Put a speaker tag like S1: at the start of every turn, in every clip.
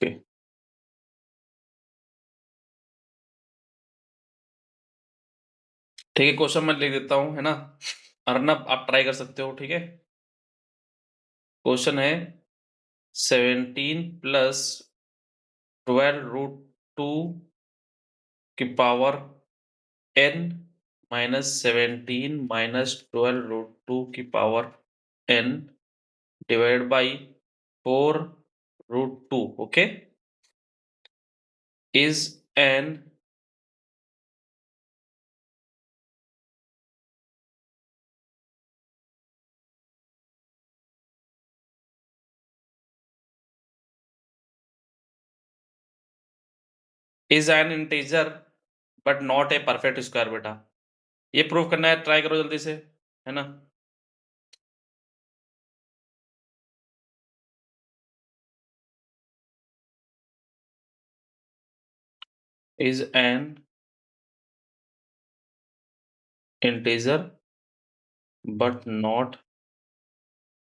S1: Okay. ठीक है, question मैं लिख देता हूँ, है ना? अर्नब आप ट्राई कर सकते हो, ठीक है? क्वेश्चन है 17 प्लस 12√2 की पावर n माइनस 17 माइनस 12√2 की power n divide by 4√2, okay, is an integer but not a perfect square। बेटा ये प्रूव करना है, ट्राई करो जल्दी से, है ना? is an integer but not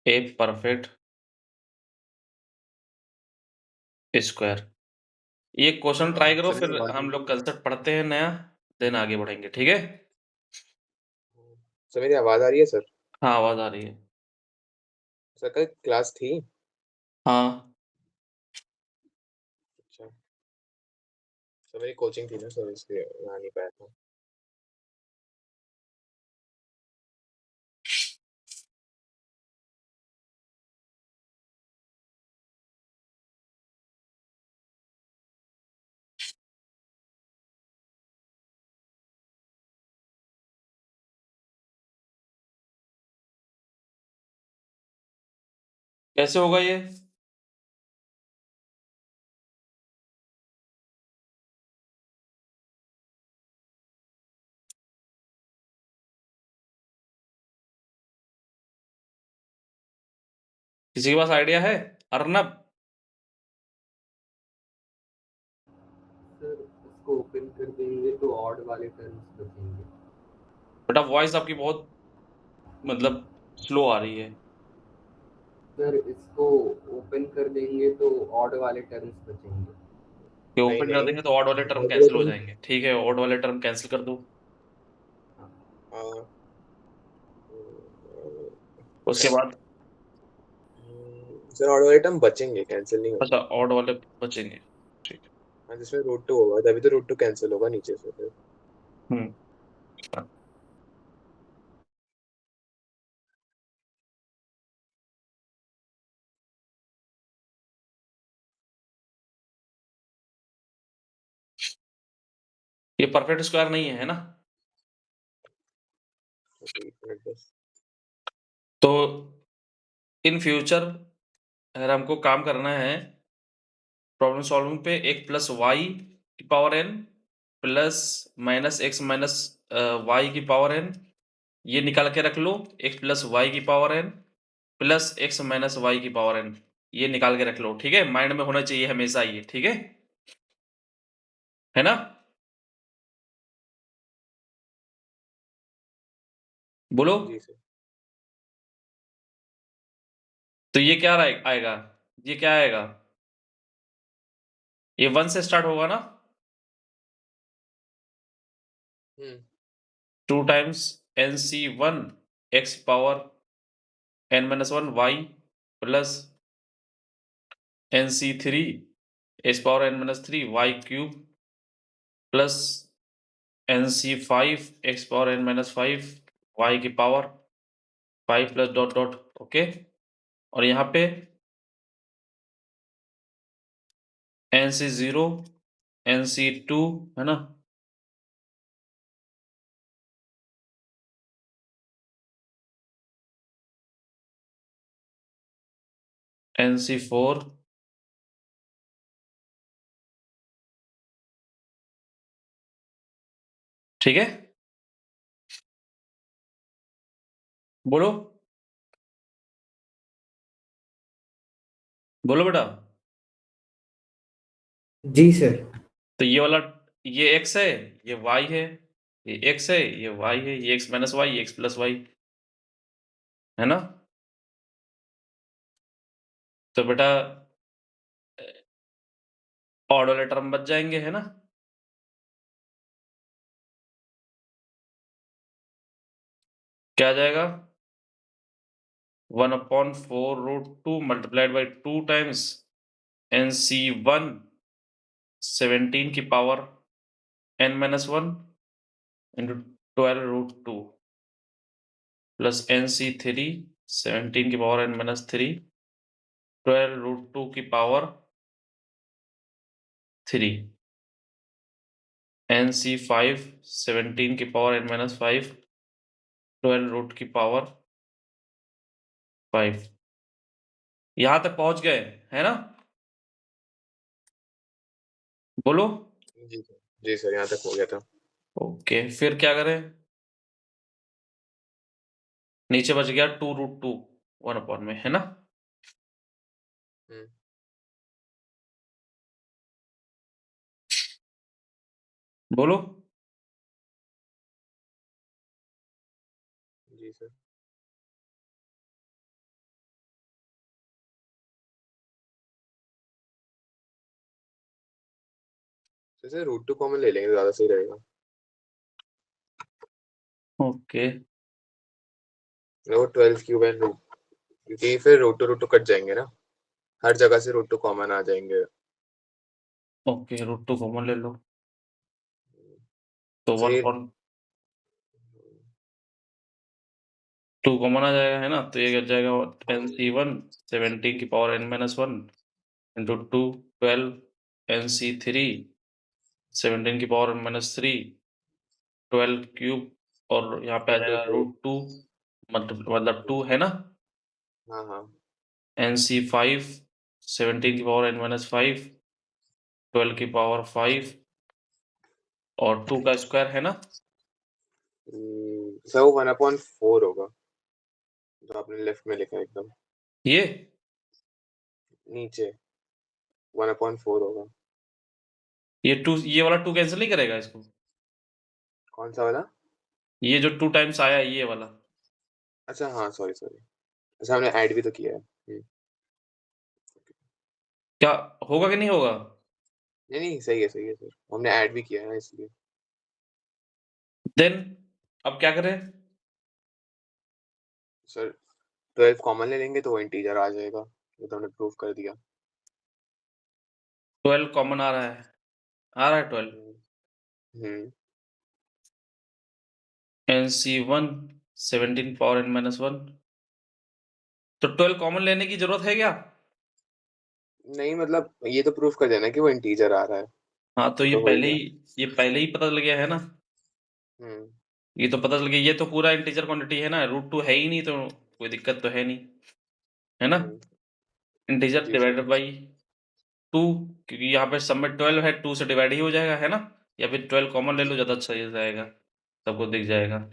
S1: a perfect square। ये क्वेश्चन ट्राई करो,
S2: सर
S1: फिर
S2: आवाज
S1: हम
S2: नहीं
S1: लोग
S2: आ
S1: कंसेप्ट पढ़ते हैं नया, देन आगे बढ़ेंगे, ठीक है?
S2: रही। सर मेरी आवाज आ रही है सर?
S1: हाँ, आवाज आ रही है।
S2: सर कल क्लास थी?
S1: हाँ,
S2: अच्छा सर, मेरी कोचिंग थी ना सर, इसलिए मैं आ नहीं पाया था।
S1: कैसे होगा ये? किसी के पास आइडिया है? अर्नब?
S3: सर इसको ओपन कर देंगे तो ऑड वाले टर्म्स बचेंगे।
S1: बेटा वॉइस आपकी बहुत मतलब स्लो आ रही है।
S3: सर इसको ओपन कर देंगे तो ऑड वाले टर्म्स बचेंगे।
S1: कि
S2: नहीं
S1: ओपन कर
S2: नहीं,
S1: देंगे तो ऑड वाले टर्म
S2: ऑड वाले
S1: कैंसिल हो
S2: टर्म।
S1: जाएंगे, ठीक है, ऑड वाले टर्म कैंसिल कर दो। उसके बाद
S2: सर ऑड वाले टर्म बचेंगे, कैंसिल नहीं
S1: अच्छा,
S2: होंगे।
S1: ऑड वाले बचेंगे, ठीक है।
S2: हाँ, जिसमें रूट टू होगा तभी तो रूट टू कैंसिल होगा नीचे से फिर।
S1: हम्म। ये परफेक्ट स्क्वायर नहीं है ना?
S2: एक मिनट बस।
S1: तो इन फ्यूचर अगर हमको काम करना है प्रॉब्लम सॉल्विंग पे, एक प्लस वाई की power N plus minus X minus Y की पावर एन, ये निकाल के रख लो। एक्स प्लस वाई की power N plus X minus Y की पावर एन, ये निकाल के रख लो, ठीक है? माइंड में होना चाहिए हमेशा ये, ठीक है ना? बोलो।
S2: जी सर।
S1: तो ये क्या आएगा? ये क्या आएगा? ये 1 से स्टार्ट होगा ना?
S2: Hmm
S1: 2 times N C one X power N minus one Y plus N C three X power N minus three Y cube plus N C five X power N minus five Y की power five plus dot dot, okay. और यहाँ पे N C zero N C two, है ना? N C four ठीक है, बोलो। बोलो बेटा।
S3: जी सर।
S1: तो ये वाला, ये एक्स है, ये वाई है, ये एक्स है, ये वाई है, ये X minus Y, X plus Y, है ना? तो बेटा ऑड वाले टर्म बच जाएंगे, है ना? क्या आ जाएगा? 1/4√2 मल्टीप्लाइड बाई 2 टाइम्स NC1 17 की power n-1 into 12√2 plus NC3 17 की पावर n-3 12√2 की पावर 3 NC5 17 की पावर n-5 12 रूट की पावर 5। यहां तक पहुंच गए, है ना? बोलो।
S2: जी सर, यहाँ तक हो गया था।
S1: ओके, फिर क्या करें? नीचे बच गया 2√2 1/, में, है ना?
S2: हम्म,
S1: बोलो।
S2: जी सर। तो सर √2 कॉमन ले लेंगे तो ज्यादा सही रहेगा।
S1: ओके,
S2: वो 12³ एंड रूट, क्योंकि फिर √2 कट जाएंगे ना, हर जगह से √2 कॉमन आ जाएंगे।
S1: ओके, √2 कॉमन ले लो तो
S2: सर
S1: 1/2 कॉमन आ जाएगा, है ना? तो ये कट जाएगा NC1 17 की पावर n-1 इंटू 2 12 NC3 17 की पावर n-3 12 क्यूब, और यहाँ पे आ
S2: इंटू
S1: जाएगा
S2: 2।
S1: √2 मतलब 2, है ना?
S2: हाँ हाँ।
S1: NC5 17 की पावर n-5 12 की पावर 5 और 2 का स्क्वायर, है ना?
S2: सर वो 1/4 होगा, जो आपने लेफ्ट में लिखा है एकदम
S1: ये
S2: नीचे, 1/4 होगा।
S1: ये वाला 2 कैंसिल नहीं करेगा इसको?
S2: कौन सा वाला?
S1: ये जो 2 टाइम्स आया ये वाला,
S2: अच्छा हाँ, सॉरी सॉरी। अच्छा, हमने ऐड भी तो किया है।
S1: क्या होगा कि नहीं होगा?
S2: नहीं नहीं, सही है सर, हमने ऐड भी किया है ना इसलिए।
S1: देन अब क्या करें?
S2: सर 12 कॉमन ले लेंगे तो वो इंटीजर आ जाएगा, ये तो हमने प्रूव कर दिया।
S1: 12 कॉमन आ रहा है, 12
S2: हम्म हम्म,
S1: NC1 17 पावर n-1, तो 12 कॉमन लेने की जरूरत है क्या?
S2: नहीं मतलब ये तो प्रूफ कर देना कि वो इंटीजर आ रहा है।
S1: हाँ, तो
S2: तो हो ही गया।
S1: ये पहले ही पता चल गया, है ना?
S2: हम्म
S1: ये तो पता चल गया, ये तो पूरा इंटीजर क्वांटिटी है ना, √2 है ही नहीं, तो कोई दिक्कत तो है नहीं, है ना?
S2: हम्म,
S1: इंटीजर
S2: जी सर।
S1: डिवाइडेड बाई 2, क्योंकि यहाँ पे सब में 12 है, 2 से डिवाइड ही हो जाएगा, है ना? या फिर 12 कॉमन ले लो, ज्यादा अच्छा ये जाएगा, सबको दिख जाएगा।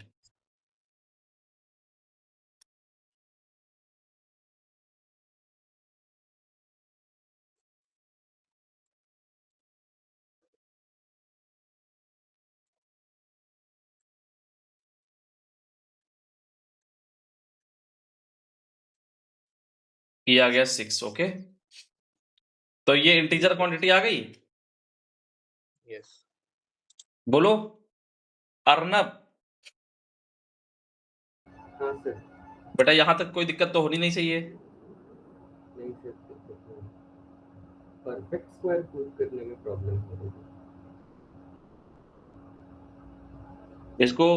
S1: ये आ गया 6, ओके। तो ये
S2: जी
S1: इंटीजर
S2: सर।
S1: क्वांटिटी आ गई।
S2: यस।
S1: बोलो अर्नब।
S3: हाँ सर।
S1: बेटा यहाँ तक कोई दिक्कत तो होनी नहीं चाहिए।
S3: नहीं सर, परफेक्ट स्क्वायर प्रूव करने में प्रॉब्लम हो रही है।
S1: इसको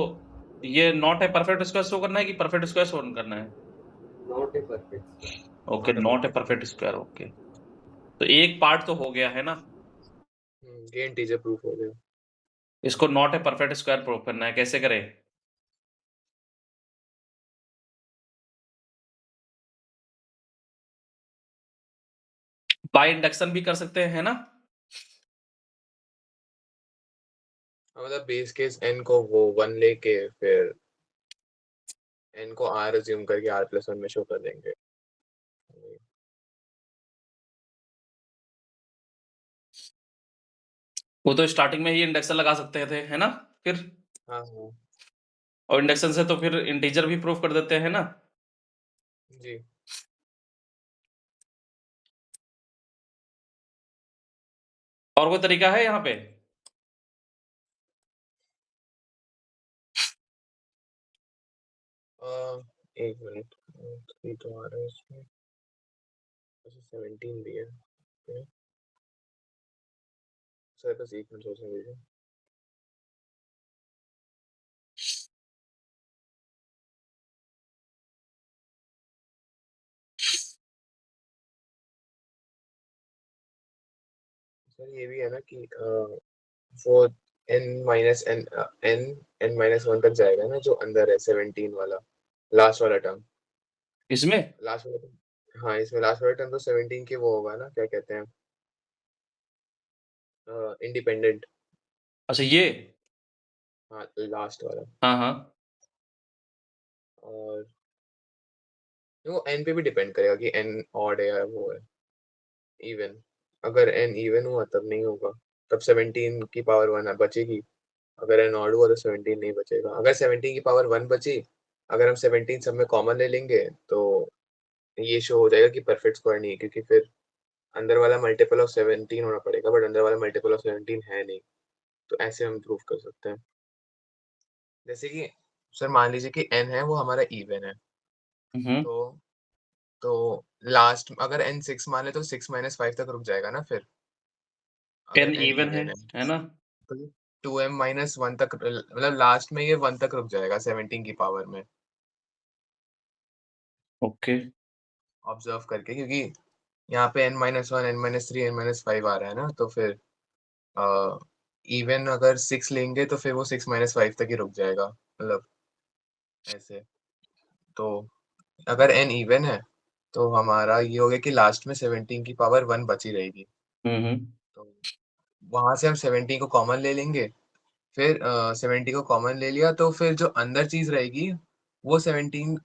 S1: ये नॉट है परफेक्ट स्क्वायर शो करना है कि परफेक्ट स्क्वायर शो करना है?
S3: Not a perfect square.
S1: Okay, not है परफेक्ट स्क्वायर, ओके। तो एक पार्ट तो हो गया, है ना?
S2: ये इंटीजर प्रूफ हो गया।
S1: इसको नॉट है परफेक्ट स्क्वायर प्रूव करना है, कैसे करें? बाय इंडक्शन भी कर सकते हैं, है ना?
S2: मतलब बेस केस n को वो 1 लेके फिर n को r अज्यूम करके r+1 में शो कर देंगे।
S1: वो तो स्टार्टिंग में ही इंडक्शन लगा सकते थे, है ना? फिर
S2: हाँ हाँ।
S1: और इंडक्शन से तो फिर इंटीजर भी प्रूफ कर देते हैं ना।
S2: जी।
S1: और कोई तरीका है यहाँ पे?
S2: एक मिनट, 3 तो आ रहा है इसमें, अच्छा 17 भी है। ओके, सर बस एक मिनट सोचने दीजिए। सर ये भी है ना कि वो n-1 तक जाएगा ना, जो अंदर है 17 वाला, लास्ट वाला टर्म।
S1: इसमें?
S2: लास्ट वाला टर्म, हाँ इसमें लास्ट वाला टर्म तो 17 के वो होगा ना, क्या कहते हैं, इंडिपेंडेंट।
S1: अच्छा ये?
S2: हाँ लास्ट वाला।
S1: हाँ, हाँ।
S2: और वो n पे भी डिपेंड करेगा कि n ऑड है या वो है इवन। अगर n इवन हुआ तब नहीं होगा, तब 17 की पावर 1 बचेगी। अगर n ऑड हुआ तो 17 नहीं बचेगा। अगर 17 की पावर 1 बची, अगर हम 17 सब में कॉमन ले लेंगे तो ये शो हो जाएगा कि परफेक्ट स्क्वायर नहीं है, क्योंकि फिर अंदर वाला मल्टीपल ऑफ 17 होना पड़ेगा, बट अंदर वाला मल्टीपल ऑफ 17 है नहीं। तो ऐसे हम प्रूव कर सकते हैं। जैसे कि सर मान लीजिए कि n है वो हमारा इवन है,
S1: हम्म।
S2: तो तो लास्ट अगर n 6 मान ले तो 6 - 5 तक रुक जाएगा ना फिर, अगर
S1: n
S2: n
S1: इवन
S2: इवन
S1: है ना?
S2: तो 2m - 1 तक, मतलब लास्ट में ये 1 तक रुक जाएगा 17 की पावर में,
S1: ओके।
S2: ऑब्जर्व करके, क्योंकि यहाँ पे n - 1, n - 3, n - 5 आ रहा है ना, तो फिर इवन अगर 6 लेंगे तो फिर वो 6 - 5 तक ही रुक जाएगा, मतलब ऐसे। तो अगर n इवन है तो हमारा ये हो गया कि लास्ट में 17 की पावर 1 बची रहेगी।
S1: हम्म।
S2: तो वहां से हम 17 को कॉमन ले लेंगे, फिर 70 को कॉमन ले लिया तो फिर जो अंदर चीज रहेगी वो 17,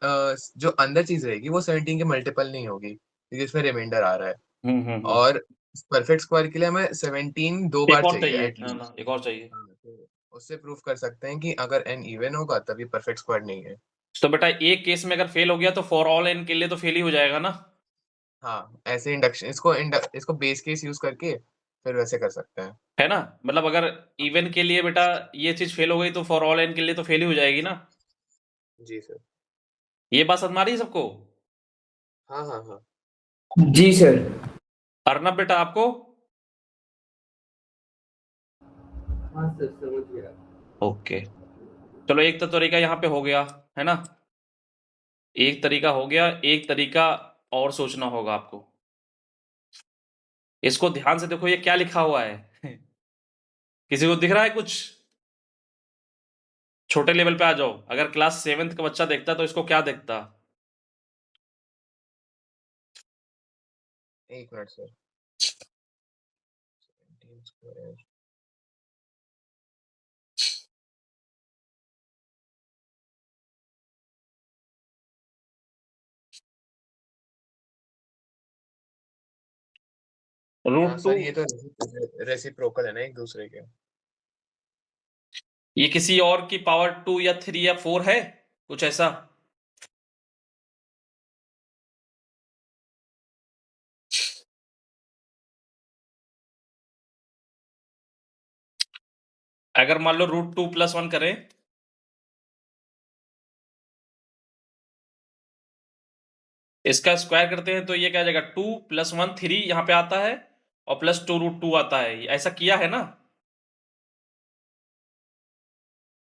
S2: जो अंदर चीज रहेगी वो 17 के मल्टीपल नहीं होगी, क्योंकि इसमें रिमाइंडर आ रहा है।
S1: हम्म।
S2: और परफेक्ट स्क्वायर के लिए हमें 17 दो
S1: एक
S2: बार
S1: और
S2: चाहिए
S1: चाहिए है
S2: एटलीस्ट।
S1: ना, एक और चाहिए।
S2: हाँ, तो उससे प्रूफ कर सकते हैं कि अगर n इवन होगा तभी परफेक्ट स्क्वायर नहीं है।
S1: तो बेटा एक केस में अगर फेल हो गया तो फॉर ऑल n के लिए तो फेल ही हो जाएगा ना?
S2: हाँ, ऐसे इंडक्शन इसको बेस केस यूज करके फिर वैसे कर सकते हैं।
S1: है ना? मतलब अगर इवन के लिए बेटा ये चीज फेल हो गई तो फॉर ऑल n के लिए तो फेल ही हो जाएगी ना?
S2: जी सर।
S1: ये बात समझ में आ रही है सबको?
S2: हाँ हाँ हाँ।
S3: जी सर।
S1: अर्नब बेटा आपको?
S3: हाँ सर, समझ गया।
S1: ओके। चलो एक तो तरीका यहाँ पे हो गया, है ना? एक तरीका हो गया, एक तरीका और सोचना होगा आपको। इसको ध्यान से देखो, ये क्या लिखा हुआ है? किसी को दिख रहा है कुछ? छोटे लेवल पे आ जाओ। अगर क्लास 7th का बच्चा देखता तो इसको क्या देखता?
S2: एक मिनट सर। 17 स्क्वायर, हाँ
S1: रूट टू।
S2: सर ये तो रेसिप्रोकल है ना एक दूसरे के।
S1: ये किसी और की पावर 2 या 3 या 4 है कुछ ऐसा? अगर मान लो √2 + 1 करें, इसका स्क्वायर करते हैं तो ये क्या आ जाएगा? 2 + 1 3 यहाँ पे आता है और +2 √2 आता है। ऐसा किया है ना?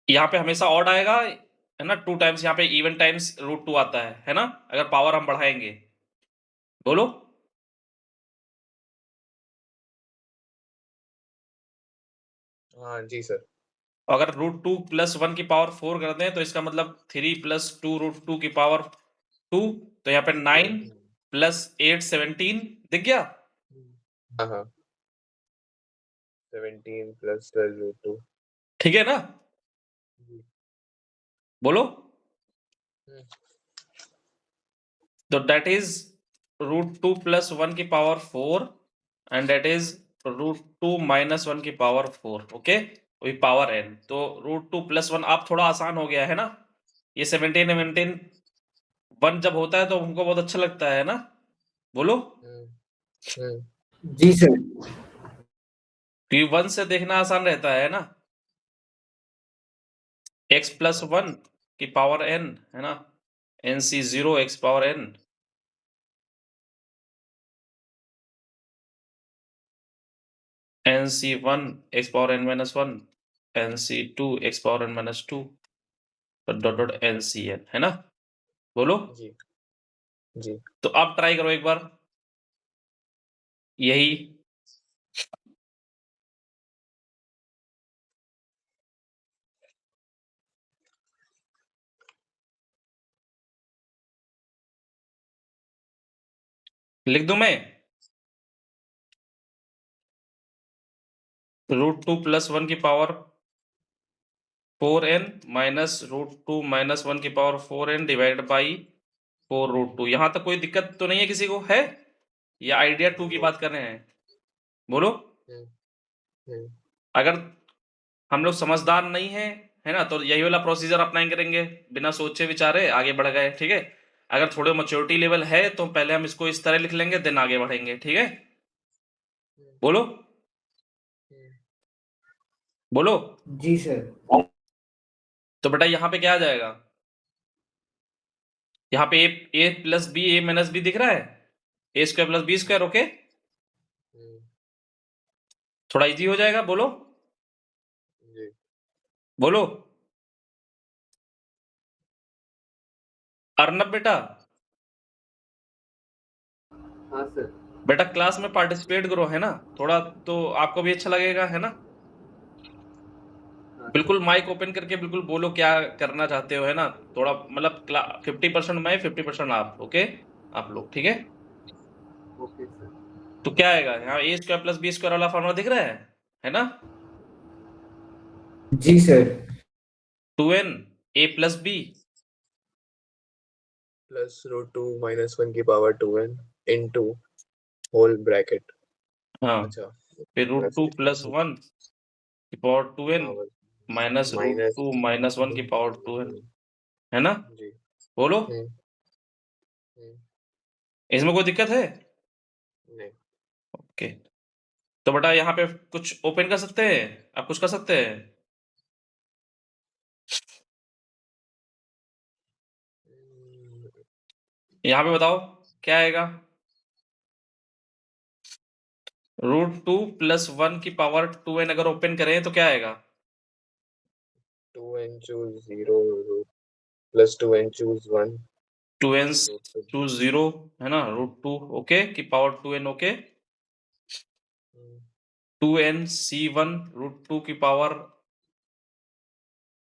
S1: यहाँ पे हमेशा ऑड आएगा, है ना? 2 टाइम्स यहाँ पे इवन टाइम्स √2 आता है ना? अगर पावर हम बढ़ाएंगे, बोलो।
S2: हाँ जी सर।
S1: अगर √2 + 1 की पावर 4 कर दें तो इसका मतलब 3 + 2 √2 की पावर 2, तो यहाँ पे 9 + 8 17 दिख गया?
S2: हाँ हाँ, 17 + 12 √2।
S1: ठीक है ना? बोलो।
S2: हम्म,
S1: तो दैट इज √2 + 1 की पावर 4 एंड दैट इज √2 - 1 की पावर 4। ओके, वही पावर n। तो √2 + 1 आप थोड़ा आसान हो गया है ना? ये 17 17 1 जब होता है तो हमको बहुत अच्छा लगता है ना? बोलो।
S2: हम्म, हम्म।
S3: जी सर।
S1: क्योंकि 1 से देखना आसान रहता है ना, x प्लस 1 की पावर n है ना, nc0 x power n, nc1 x power n minus 1, nc2 x power n minus 2 dot dot ncn, है ना? बोलो।
S2: जी जी
S1: तो आप ट्राई करो एक बार यही। लिख दूं मैं? √2 प्लस 1 की पावर 4n माइनस √2 माइनस 1 की पावर 4n डिवाइडेड बाई 4√2। यहां तक कोई दिक्कत तो नहीं है किसी को, है? या आइडिया 2 की
S2: नहीं।
S1: बात कर रहे हैं? बोलो।
S2: हम्म हम्म
S1: अगर हम लोग समझदार नहीं है ना, तो यही वाला प्रोसीजर अप्लाई करेंगे, बिना सोचे विचारे आगे बढ़ गए, ठीक है? अगर थोड़े मैच्योरिटी लेवल है तो पहले हम इसको इस तरह लिख लेंगे, देन आगे बढ़ेंगे, ठीक है? बोलो
S2: हम्म,
S1: बोलो।
S3: जी सर।
S1: तो बेटा यहाँ पे क्या आ जाएगा? यहाँ पे A plus B, A minus B दिख रहा है, A square plus B square, okay?
S2: Hmm,
S1: थोड़ा इजी हो जाएगा, बोलो
S2: जी
S1: बोलो। अर्नब बेटा,
S3: हाँ सर।
S1: बेटा क्लास में पार्टिसिपेट करो, है ना? थोड़ा तो आपको भी अच्छा लगेगा, है ना?
S3: हाँ
S1: बिल्कुल
S3: सर।
S1: माइक ओपन करके बिल्कुल बोलो क्या करना चाहते हो, है ना? थोड़ा मतलब 50% मैं, 50% आप, ओके? आप लोग, ठीक है?
S3: Okay sir.
S1: तो क्या आएगा यहाँ? ए स्क्वायर प्लस बी स्क्वायर वाला फॉर्मूला दिख रहा है ना?
S3: जी सर।
S1: 2n ए प्लस बी,
S2: +√2 -1 की power 2n into whole bracket.
S1: हाँ,
S2: अच्छा,
S1: फिर √2 प्लस 1 की power 2n
S2: power
S1: minus
S2: minus
S1: √2 minus 1 की पावर 2n, है ना?
S2: जी।
S1: बोलो।
S2: हम्म हम्म,
S1: इसमें कोई दिक्कत है?
S2: नहीं।
S1: ओके। तो बेटा यहाँ पे कुछ ओपन कर सकते हैं, आप कुछ कर सकते हैं?
S2: हम्म,
S1: यहाँ पे बताओ क्या आएगा? √2 प्लस 1 की पावर 2n अगर ओपन करें तो क्या आएगा?
S2: 2n choose 0 plus 2n choose 1
S1: 2n
S2: √2।
S1: To 0, है ना? √2 ओके की power 2n, okay? 2n c1 √2 की पावर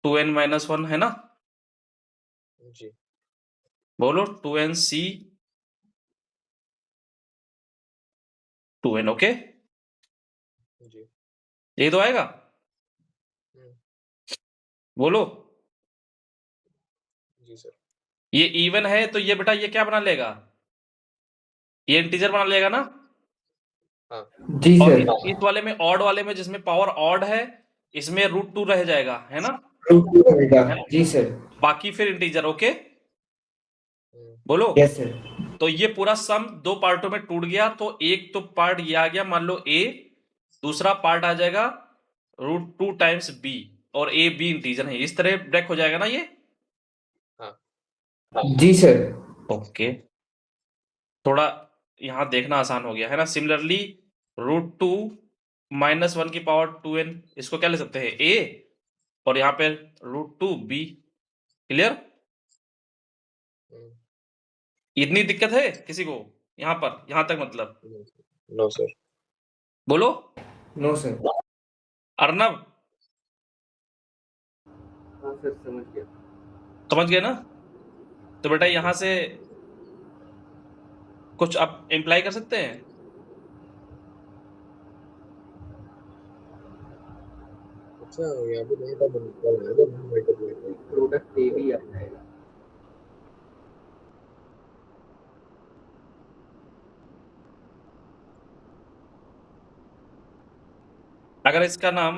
S1: 2n माइनस 1, है ना?
S2: जी
S1: बोलो 2n c 2n, ओके?
S2: जी
S1: यही तो आएगा,
S2: हम्म,
S1: बोलो।
S2: जी सर।
S1: ये इवन है तो ये बेटा ये क्या बना लेगा? ये इंटीजर बना लेगा ना?
S2: हाँ
S3: जी
S1: और
S3: सर।
S1: इस वाले में, ऑड वाले में, जिसमें पावर ऑड है, इसमें √2 रह जाएगा, है ना?
S3: रहेगा।
S1: है ना?
S3: जी सर।
S1: बाकी फिर इंटीजर, ओके?
S2: हम्म,
S1: बोलो।
S3: Yes sir.
S1: तो ये पूरा सम दो पार्टों में टूट गया, तो एक तो पार्ट ये आ गया, मान लो ए, दूसरा पार्ट आ जाएगा √2 टाइम्स बी, और ए बी इंटीजर है, इस तरह ब्रेक हो जाएगा ना ये?
S2: हाँ
S3: जी सर।
S1: ओके। थोड़ा यहां देखना आसान हो गया, है ना? सिमिलरली √2 माइनस 1 की पावर 2n, इसको क्या ले सकते हैं? ए, और यहाँ पे √2 बी। क्लियर?
S2: हम्म,
S1: इतनी दिक्कत है किसी को यहाँ पर, यहाँ तक मतलब?
S2: No sir.
S1: बोलो।
S3: No sir.
S1: अर्नब,
S3: हाँ सर, समझ गया।
S1: समझ गए ना? तो बेटा यहां से कुछ आप इम्प्लाई कर सकते हैं?
S2: अच्छा, यहाँ पे नहीं था मल्टीप्लाई।
S3: प्रोडक्ट ए भी आ जाएगा।
S1: अगर इसका नाम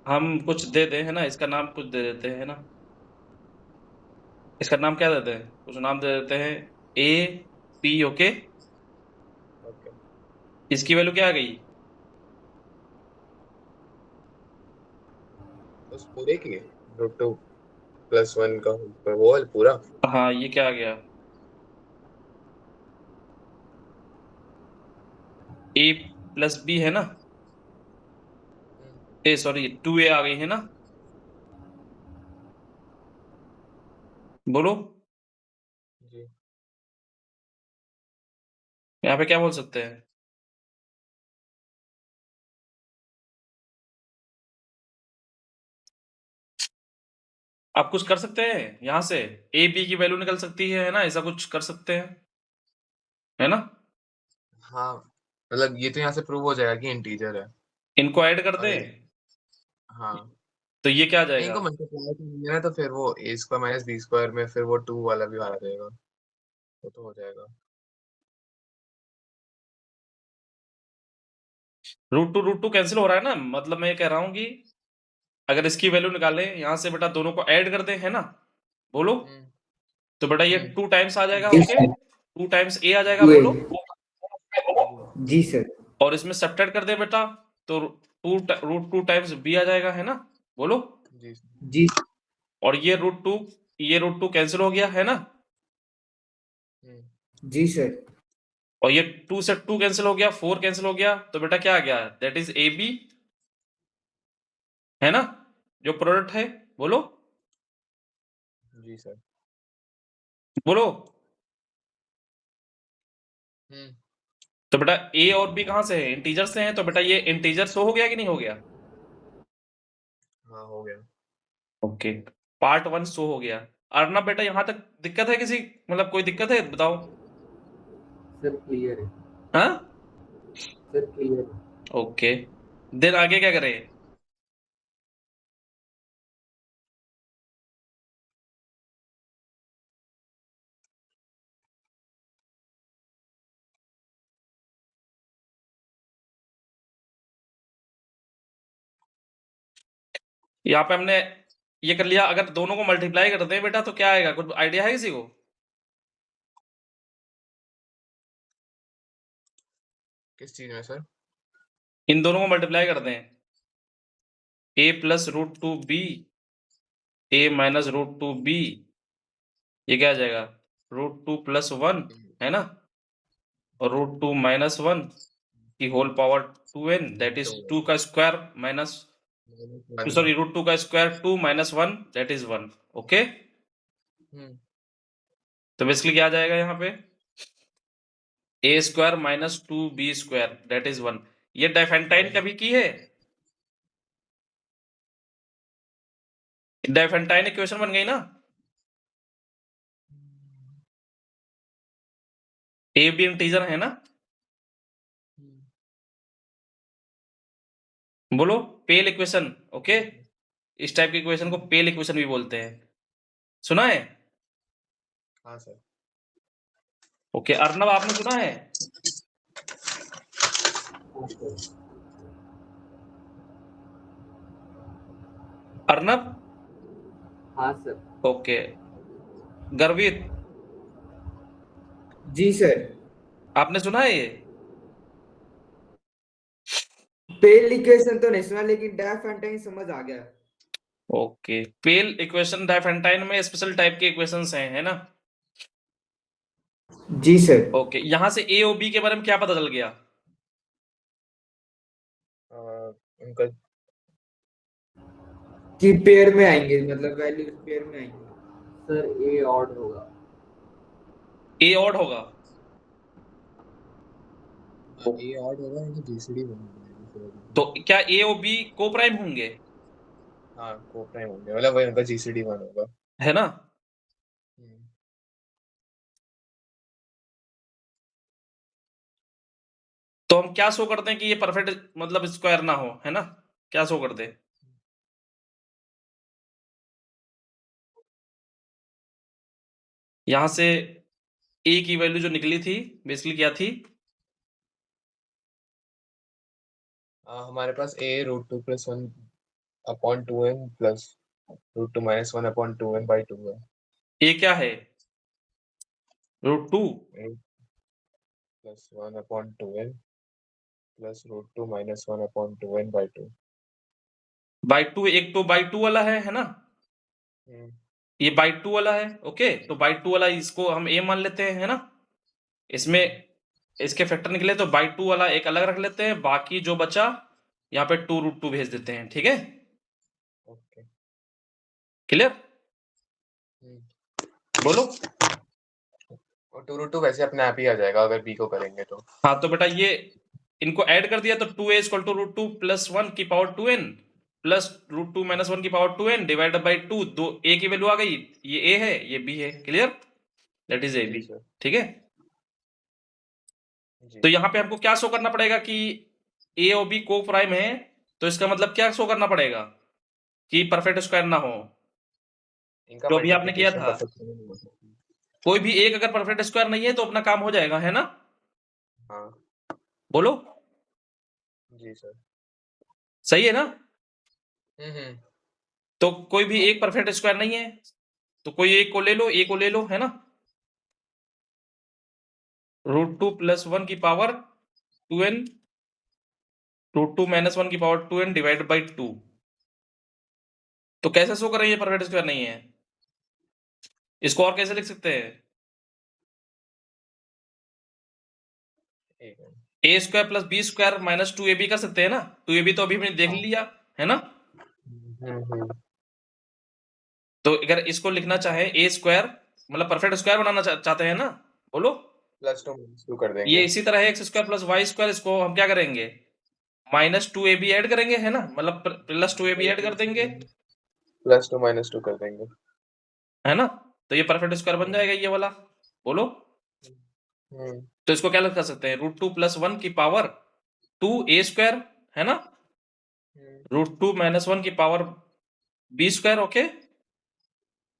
S1: हम कुछ दे दें, है ना? इसका नाम कुछ दे देते हैं, है ना? इसका नाम क्या देते हैं? कुछ नाम दे देते हैं, ए पी, ओके?
S2: ओके।
S1: इसकी वैल्यू क्या आ गई?
S2: उस पूरे की √2 + 1 का वो है पूरा।
S1: हाँ, ये क्या आ गया? a प्लस बी है ना? ए सॉरी 2a आ गई है ना? बोलो
S2: जी
S1: यहाँ पे क्या बोल सकते हैं? आप कुछ कर सकते हैं यहाँ से? ए बी की वैल्यू निकल सकती है ना? ऐसा कुछ कर सकते हैं, है ना?
S2: हाँ, मतलब ये तो यहाँ से प्रूव हो जाएगा कि इंटीजर है।
S1: इनको ऐड कर
S2: अगर
S1: दें
S2: हाँ,
S1: तो ये क्या आ
S2: नहीं
S1: जाएगा?
S2: इनको मल्टीप्लाई करेंगे ना तो फिर वो a² - b² में फिर वो 2 वाला भी आ जाएगा, वो तो हो जाएगा।
S1: √2 कैंसिल हो रहा है ना? मतलब मैं ये कह रहा हूँ कि अगर इसकी वैल्यू निकालें यहाँ से बेटा, दोनों को ऐड कर दें, है ना? बोलो
S2: हम्म
S1: तो बेटा ये
S2: हम्म
S1: 2 टाइम्स आ जाएगा।
S3: जी
S1: ओके,
S3: सर।
S1: 2 टाइम्स a आ जाएगा।
S3: टू ए।
S1: बोलो
S2: जी
S3: जी सर।
S1: और इसमें सब्ट्रैक्ट कर दे बेटा, तो √2 टाइम्स b आ जाएगा, है ना? बोलो
S2: जी
S3: जी
S1: और ये √2 कैंसिल हो गया, है ना?
S2: हम्म
S3: जी सर।
S1: और ये 2 से 2 कैंसिल हो गया, 4 कैंसिल हो गया, तो बेटा क्या आ गया? दैट इज ए बी, है ना? जो प्रोडक्ट है। बोलो
S2: जी सर।
S1: बोलो
S2: हम्म
S1: तो बेटा ए और बी कहाँ से है? इंटीजर से है, तो बेटा ये इंटीजर शो हो गया कि नहीं हो गया?
S2: हाँ हो गया।
S1: ओके, पार्ट 1 शो हो गया। अर्नब बेटा यहाँ तक दिक्कत है किसी, मतलब कोई दिक्कत है बताओ?
S3: सर क्लियर है।
S1: हाँ
S3: सर क्लियर है।
S1: ओके, देन आगे क्या करें? यहाँ पे हमने ये कर लिया। अगर दोनों को मल्टीप्लाई करते हैं बेटा तो क्या आएगा? कुछ आइडिया है किसी को?
S2: किस चीज में सर?
S1: इन दोनों को मल्टीप्लाई करते हैं, a plus √2b, a minus √2b, ये क्या आ जाएगा? √2 + 1, है ना? और √2 - 1 की whole power 2n, that is 2 का स्क्वायर माइनस, सॉरी √2 का square 2 - 1 that is 1। Okay,
S2: hmm
S1: तो बेसिकली क्या आ जाएगा यहाँ पे? a² - 2b² that is 1। ये डाइफेंटाइन कभी की है? डाइफेंटाइन इक्वेशन बन गई ना? ए बी इंटीजर है ना? बोलो पेल इक्वेशन। ओके, इस टाइप की इक्वेशन को पेल इक्वेशन भी बोलते हैं, सुना है?
S2: हाँ सर।
S1: ओके, अर्नब आपने सुना है?
S3: हाँ सर।
S1: अर्नब
S3: हाँ सर।
S1: ओके, गर्वित
S3: जी सर।
S1: आपने सुना है ये?
S3: पेल इक्वेशन तो नहीं सुना, लेकिन डायफेंटाइन समझ आ गया।
S1: ओके, पेल इक्वेशन डाइफेंटाइन में स्पेशल टाइप के इक्वेशंस हैं, है ना?
S3: जी सर।
S1: ओके, यहाँ से ए और बी के बारे में क्या पता चल गया?
S2: उनका
S3: कि पेयर में आएंगे, मतलब वैल्यूज पेयर में आएंगे। सर ए ऑड होगा।
S1: ए ऑड होगा?
S2: ए ऑड होगा, उनका जीसीडी बनेगा फिर।
S1: तो क्या ए और बी को प्राइम होंगे?
S2: हाँ को प्राइम होंगे, मतलब वही उनका जीसीडी 1 होगा।
S1: है ना?
S2: हम्म,
S1: तो हम क्या शो करते हैं कि ये परफेक्ट मतलब स्क्वायर ना हो, है ना? क्या शो करते हैं? यहाँ से ए की वैल्यू जो निकली थी बेसिकली क्या थी?
S2: हमारे पास a√2 + 1/2n प्लस √2 - 1/2n/2 है।
S1: ए क्या है? √2।
S2: a + 1/2n plus √2 - 1/2n/2।
S1: By two, एक तो बाई टू वाला है ना, ये बाई टू वाला है। ओके, तो बाई टू वाला इसको हम ए मान लेते हैं, है ना। इसमें इसके फैक्टर निकले तो बाई टू वाला एक अलग रख लेते हैं, बाकी जो बचा यहाँ पे 2√2 भेज देते हैं, ठीक है।
S2: ओके।
S1: क्लियर, बोलो।
S2: और 2√2 वैसे अपने आप ही आ जाएगा अगर बी को करेंगे तो।
S1: हाँ तो बेटा ये इनको ऐड कर दिया तो 2a इक्वल टू √2 प्लस 1 की पावर 2n प्लस √2 माइनस 1 की पावर 2n डिवाइडेड बाई 2, दो a की वैल्यू आ गई, ये a है ये b है। Clear, that is a
S2: G
S1: B,
S2: sir.
S1: ठीक है।
S2: जी।
S1: तो यहाँ पे हमको क्या शो करना पड़ेगा कि a और b को प्राइम है, तो इसका मतलब क्या शो करना पड़ेगा कि परफेक्ट स्क्वायर ना हो,
S2: इनका
S1: जो अभी आपने किया
S2: मल्टीप्लिकेशन
S1: था।
S2: परफेक्ट नहीं हो सकता।
S1: कोई भी एक अगर परफेक्ट स्क्वायर नहीं है तो अपना काम हो जाएगा, है ना।
S2: हाँ
S1: बोलो,
S2: जी सर।
S1: सही है ना।
S2: हम्म।
S1: तो कोई भी एक परफेक्ट स्क्वायर नहीं है, तो कोई एक को ले लो, ए को ले लो, है ना। √2 प्लस 1 की पावर 2n, √2 माइनस 1 की पावर 2n डिवाइडेड बाई 2। तो कैसे शो करें ये परफेक्ट स्क्वायर नहीं है, इसको और कैसे लिख सकते हैं।
S2: ठीक है।
S1: A square plus B square minus 2ab कर सकते हैं ना, 2ab तो अभी हमने देख
S2: हाँ।
S1: लिया, है ना।
S2: हम्म।
S1: तो अगर इसको लिखना चाहे ए स्क्वायर, मतलब परफेक्ट स्क्वायर बनाना चाहते हैं ना, बोलो।
S2: +2 कर
S1: ये
S2: देंगे।
S1: इसी तरह है X square plus Y square, इसको हम क्या करेंगे -2ab ऐड करेंगे, है ना, मतलब +2ab ऐड कर देंगे,
S2: +2 -2 कर देंगे।
S1: है ना। तो ये परफेक्ट स्क्वायर बन जाएगा ये वाला, बोलो।
S2: हम्म।
S1: तो इसको क्या कर सकते हैं, √2 प्लस 1 की पावर 2a स्क्वायर, है ना, √2 माइनस 1 की पावर b स्क्वायर। ओके,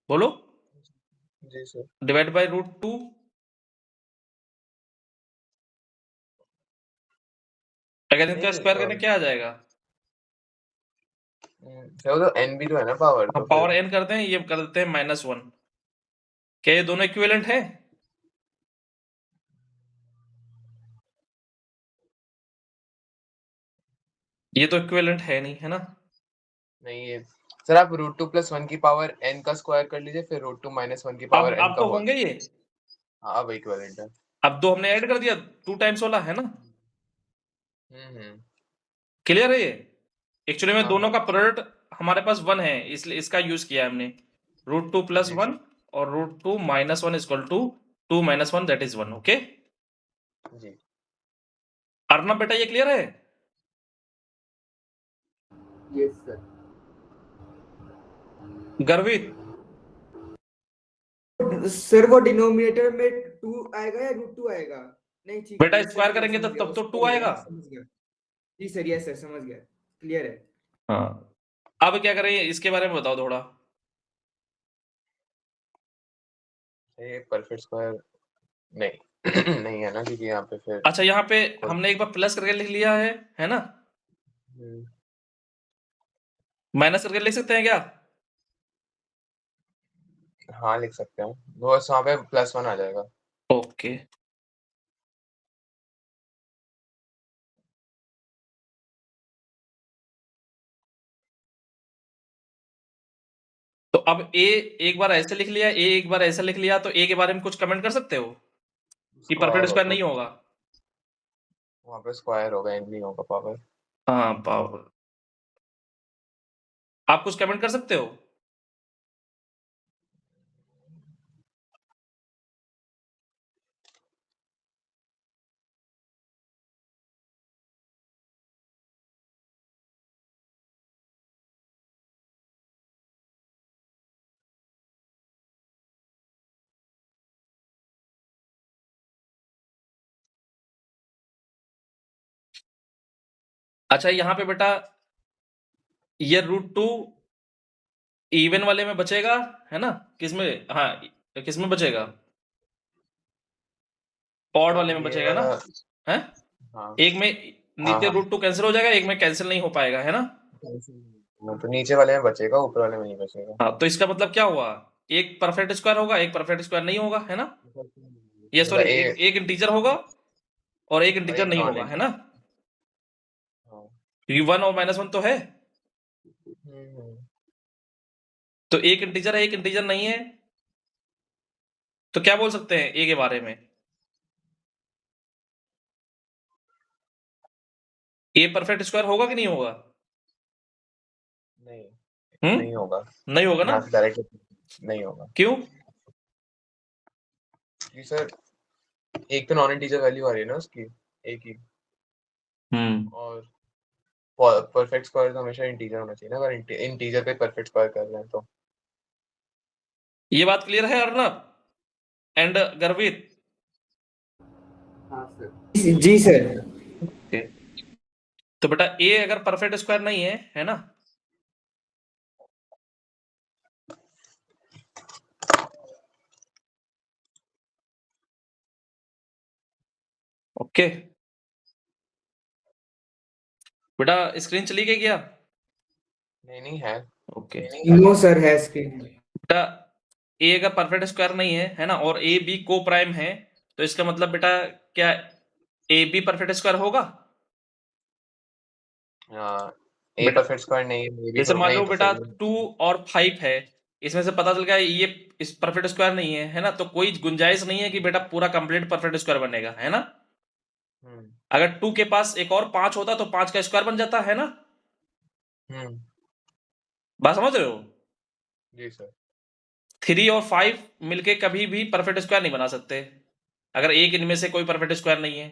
S1: बोलो,
S2: जी सर।
S1: डिवाइड बाई √2, अगर इनका
S2: नहीं
S1: स्क्वायर करने क्या आ जाएगा।
S2: वो तो n भी तो है ना पावर,
S1: हम
S2: तो फिर
S1: पावर n करते हैं, ये कर देते हैं -1। क्या ये दोनों इक्विवेलेंट है। ये तो इक्विवेलेंट है नहीं, है ना।
S2: नहीं है सर। आप √2 + 1 की पावर n का स्क्वायर कर लीजिए, फिर √2 - 1 की पावर n
S1: अब
S2: का
S1: तो
S2: होल।
S1: होंगे ये,
S2: हाँ अब इक्विवेलेंट है।
S1: अब दो हमने ऐड कर दिया 2 टाइम्स वाला, है ना।
S2: हम्म।
S1: क्लियर है ये। एक्चुअली में
S2: हाँ
S1: दोनों
S2: हाँ
S1: का प्रोडक्ट हमारे पास 1 है, इसलिए इसका यूज किया है हमने। √2 प्लस
S2: जी
S1: 1 और √2 minus 1 equal to 2 minus 1 that is 1। Okay,
S2: जी।
S1: अर्नब बेटा ये क्लियर है।
S3: Yes sir.
S1: गर्वित,
S3: सर वो डिनोमिनेटर में 2 आएगा या √2 आएगा। नहीं ठीक,
S1: बेटा
S3: यस सर,
S1: स्क्वायर करेंगे
S3: समझ गया
S1: तब तो
S3: उसको
S1: 2
S3: बोलेंगे
S1: आएगा।
S3: ना, समझ गया। जी सर, यस सर, समझ गया, क्लियर है।
S1: हाँ, अब क्या करें इसके बारे में बताओ थोड़ा।
S2: ये परफेक्ट स्क्वायर नहीं नहीं है ना, क्योंकि यहाँ पे फिर
S1: अच्छा, यहाँ पे
S2: खुद।
S1: हमने एक बार प्लस करके लिख लिया है ना।
S2: हम्म,
S1: माइनस करके लिख सकते हैं क्या।
S2: हाँ लिख सकते हैं, बस वहाँ पे +1 आ जाएगा।
S1: ओके, तो अब ए एक बार ऐसे लिख लिया, ए एक बार ऐसे लिख लिया, तो ए के बारे में कुछ कमेंट कर सकते हो कि परफेक्ट
S2: स्क्वायर
S1: स्क्वायर
S2: होगा,
S1: नहीं होगा।
S2: वहाँ पे स्क्वायर होगा, n नहीं होगा पावर।
S1: हाँ पावर, आप कुछ कमेंट कर सकते हो। अच्छा, यहाँ पे बेटा ये √2 इवन वाले में बचेगा, है ना, किसमें, हाँ किसमें बचेगा, ऑड वाले
S2: सर
S1: में
S2: ये
S1: बचेगा ना,
S2: वाला।
S1: है।
S2: हाँ
S1: एक में
S2: हाँ
S1: नीचे
S2: हाँ।
S1: √2 कैंसिल हो जाएगा, एक में कैंसिल नहीं हो पाएगा, है ना।
S2: तो नीचे वाले में बचेगा, ऊपर वाले में नहीं बचेगा।
S1: हाँ, तो इसका मतलब क्या हुआ, एक परफेक्ट स्क्वायर होगा, एक परफेक्ट स्क्वायर नहीं होगा, है ना। ये
S2: मतलब
S1: सॉरी, एक इंटीजर होगा और एक
S2: और
S1: इंटीजर
S2: एक
S1: नहीं
S2: नॉन
S1: होगा, है ना।
S2: इंटीजर। हाँ
S1: क्योंकि 1 और -1 तो है, तो एक इंटीजर है, एक इंटीजर नहीं है, तो क्या बोल सकते हैं ए के बारे में? ए परफेक्ट स्क्वायर होगा कि नहीं होगा?
S2: नहीं होगा,
S1: नहीं होगा ना?
S2: यहाँ से डायरेक्ट नहीं होगा।
S1: क्यों?
S2: जी सर, एक तो नॉन इंटीजर वैल्यू आ रही है ना उसकी, एक ही, और परफेक्ट स्क्वायर तो हमेशा इंटीजर होना चाहिए ना, अगर इंटीजर पे परफेक्ट स्क्वायर कर रहे हैं तो।
S1: ये बात क्लियर है अर्नब एंड गर्वित?
S3: हाँ सर। जी सर।
S1: तो बेटा ए अगर परफेक्ट स्क्वायर नहीं है ना, ओके बेटा स्क्रीन चली गई क्या?
S2: नहीं है।
S1: ओके
S3: नो सर, है स्क्रीन।
S1: बेटा ए अगर परफेक्ट स्क्वायर नहीं है ना, और ए बी को प्राइम है, तो इसका मतलब बेटा क्या ए बी परफेक्ट स्क्वायर होगा?
S2: ए परफेक्ट स्क्वायर नहीं है, ये भी
S1: जैसे
S2: तो
S1: मान
S2: नहीं,
S1: लो
S2: तो
S1: बेटा
S2: सही है।
S1: 2 और 5 है, इसमें से पता चल गया ये इस परफेक्ट स्क्वायर नहीं है ना, तो कोई गुंजाइश नहीं है कि बेटा पूरा कंप्लीट परफेक्ट स्क्वायर बनेगा, है ना? अगर 2 के पास एक और 5 होता तो 5 का स्क्वायर बन जाता है ना? बात समझ रहे हो?
S2: जी सर।
S1: 3 और 5 मिलके कभी भी परफेक्ट स्क्वायर नहीं बना सकते, अगर एक इनमें से कोई परफेक्ट स्क्वायर नहीं है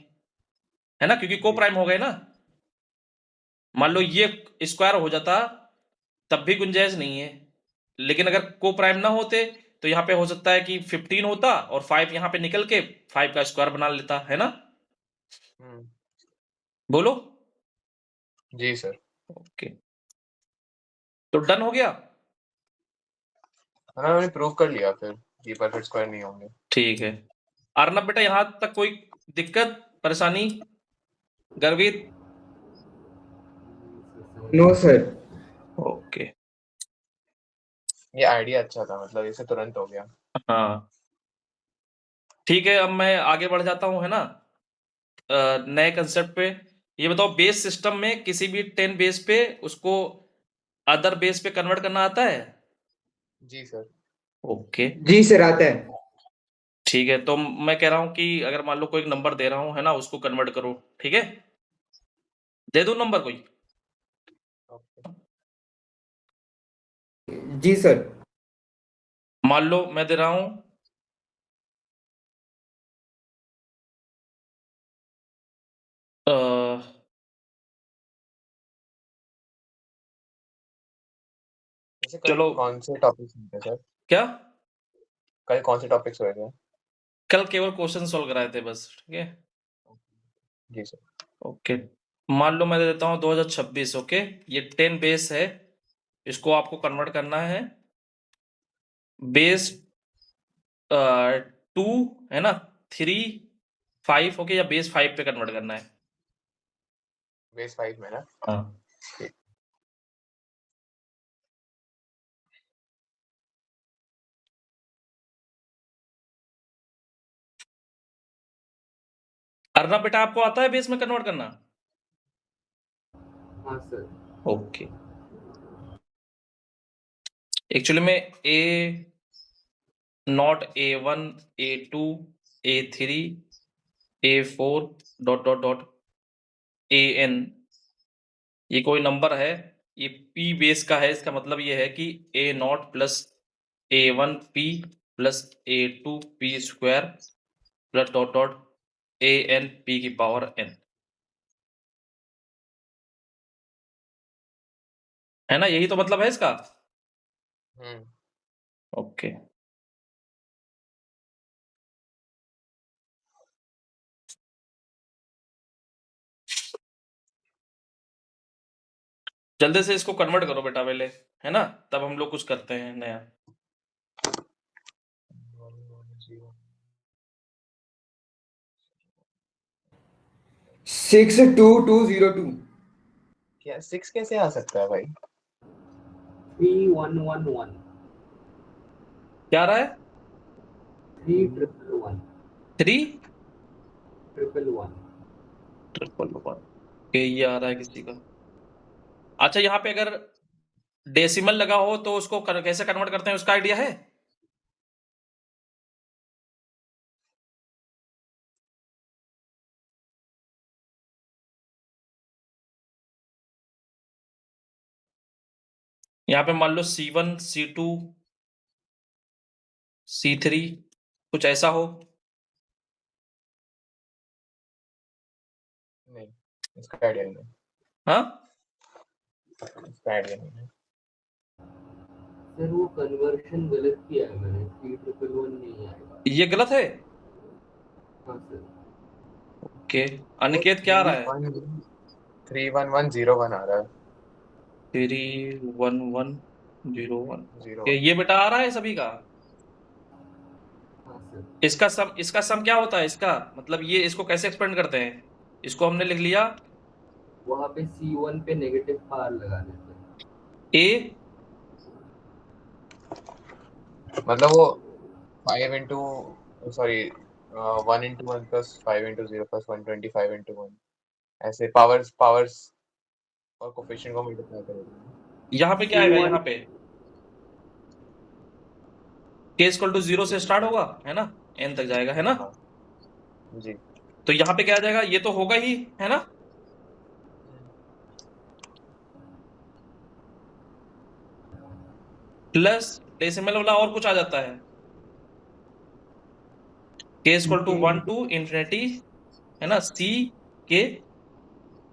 S1: ना, क्योंकि को प्राइम हो गए ना। मान लो ये स्क्वायर हो जाता तब भी गुंजाइश नहीं है, लेकिन अगर को प्राइम ना होते तो यहाँ पे हो सकता है कि 15 होता और 5 यहाँ पे निकल के 5 का स्क्वायर बना लेता, है ना? बोलो।
S2: जी सर।
S1: ओके तो डन हो गया।
S2: है ना, मैंने प्रूव कर लिया फिर ये परफेक्ट स्क्वायर नहीं होंगे।
S1: ठीक है अर्नब बेटा, यहां तक कोई दिक्कत परेशानी? गर्वित?
S3: No sir.
S1: ओके
S2: ये आइडिया अच्छा था, मतलब इसे तुरंत हो गया।
S1: हाँ ठीक है, अब मैं आगे बढ़ जाता हूँ, है ना, नए कंसेप्ट पे। ये बताओ बेस सिस्टम में किसी भी 10 बेस पे उसको अदर बेस पे कन्वर्ट करना आता है?
S2: जी सर।
S1: ओके
S3: जी सर, आता है।
S1: ठीक है, तो मैं कह रहा हूँ कि अगर मान लो कोई नंबर दे रहा हूँ, है ना, उसको कन्वर्ट करो, ठीक है? दे दूं नंबर कोई?
S3: जी सर।
S1: मान लो मैं दे रहा हूं अ,
S2: वैसे कल
S1: चलो
S2: कौन से टॉपिक्स होंगे सर?
S1: क्या?
S2: कल कौन से टॉपिक्स हुए थे?
S1: कल केवल क्वेश्चन सॉल्व कराए थे बस, ठीक है?
S2: जी सर।
S1: ओके मान लो मैं दे देता हूँ 2026, ओके, ये 10 बेस है, इसको आपको कन्वर्ट करना है बेस 2, है ना, 3, 5, ओके, या बेस 5 पे कन्वर्ट करना है?
S2: बेस 5 में ना?
S1: हाँ अर्नब बेटा आपको आता है बेस में कन्वर्ट करना?
S3: हाँ सर।
S1: ओके एक्चुअली में A not A1 A2 A3 A4 dot dot dot AN, ये कोई नंबर है, ये P बेस का है, इसका मतलब ये है कि A0 plus A1P plus A2P square plus dot dot ANP की पावर N, है ना? यही तो मतलब है इसका। ओके जल्दी से इसको कन्वर्ट करो बेटा पहले, है ना, तब हम लोग कुछ करते हैं नया।
S3: 62202।
S2: क्या 6 कैसे आ सकता है भाई?
S3: 3111।
S1: क्या आ रहा है?
S3: 3111।
S1: 3
S3: 111।
S1: ट्रिपल वन, ये आ रहा है किसी का। अच्छा यहाँ पे अगर डेसिमल लगा हो तो उसको कैसे कन्वर्ट करते हैं, उसका आइडिया है? यहाँ पे मान लो C1, C2, C3 कुछ ऐसा हो।
S2: नहीं, इसका आइडिया नहीं है।
S1: हाँ,
S2: इसका आइडिया नहीं है।
S3: सर वो कन्वर्शन गलत किया है मैंने, 3111 नहीं आएगा।
S1: ये गलत है।
S3: हाँ सर।
S1: ओके, अनिकेत क्या आ रहा है?
S2: 31101 आ रहा है।
S1: 31101।
S2: 01
S1: ये बेटा आ रहा है सभी का।
S3: हाँ सर।
S1: इसका सम क्या होता है? इसका मतलब ये इसको कैसे एक्सपेंड करते हैं? इसको हमने लिख लिया
S3: वहाँ पे C1 पे नेगेटिव पावर लगा देते हैं।
S1: A
S2: मतलब वो 5 into sorry 1 into 1 plus 5 into 0 plus 125 into 1 ऐसे पावर्स और कोफिशिएंट को मल्टीप्लाई करेगा।
S1: यहाँ पे क्या आएगा?
S3: C1
S1: यहाँ पे k इक्वल टू 0 से स्टार्ट होगा, है ना, n तक जाएगा, है ना।
S2: हाँ जी।
S1: तो यहाँ पे क्या आ जाएगा? ये तो होगा ही, है ना। प्लस डेसिमल वाला और कुछ आ जाता है, k equal to 1 to infinity, है ना, c के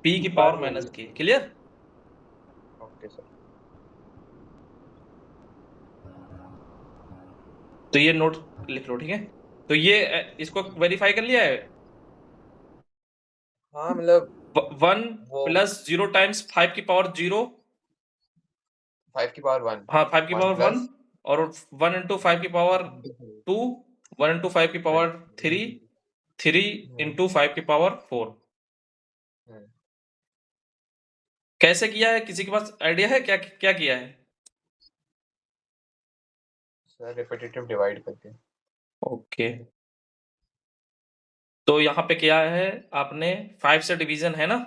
S1: p की power minus k। Clear?
S2: Okay sir.
S1: तो ये नोट लिख लो, ठीक है। तो ये इसको वेरीफाई कर लिया है।
S2: हाँ मतलब
S1: 1
S2: वो
S1: प्लस 0 टाइम्स 5 की पावर 0,
S2: 5 की पावर 1
S1: हाँ 5 की
S2: 1
S1: पावर 1,
S2: प्लस
S1: और 1 इंटू 5 की पावर 2, 1 इंटू 5 की पावर 3, 3 इंटू 5 की पावर 4। कैसे किया है? किसी के पास आइडिया है क्या क्या किया है?
S2: सर रिपीटेटिव डिवाइड करके।
S1: ओके, तो यहाँ पे क्या है, आपने 5 से डिवीजन, है ना।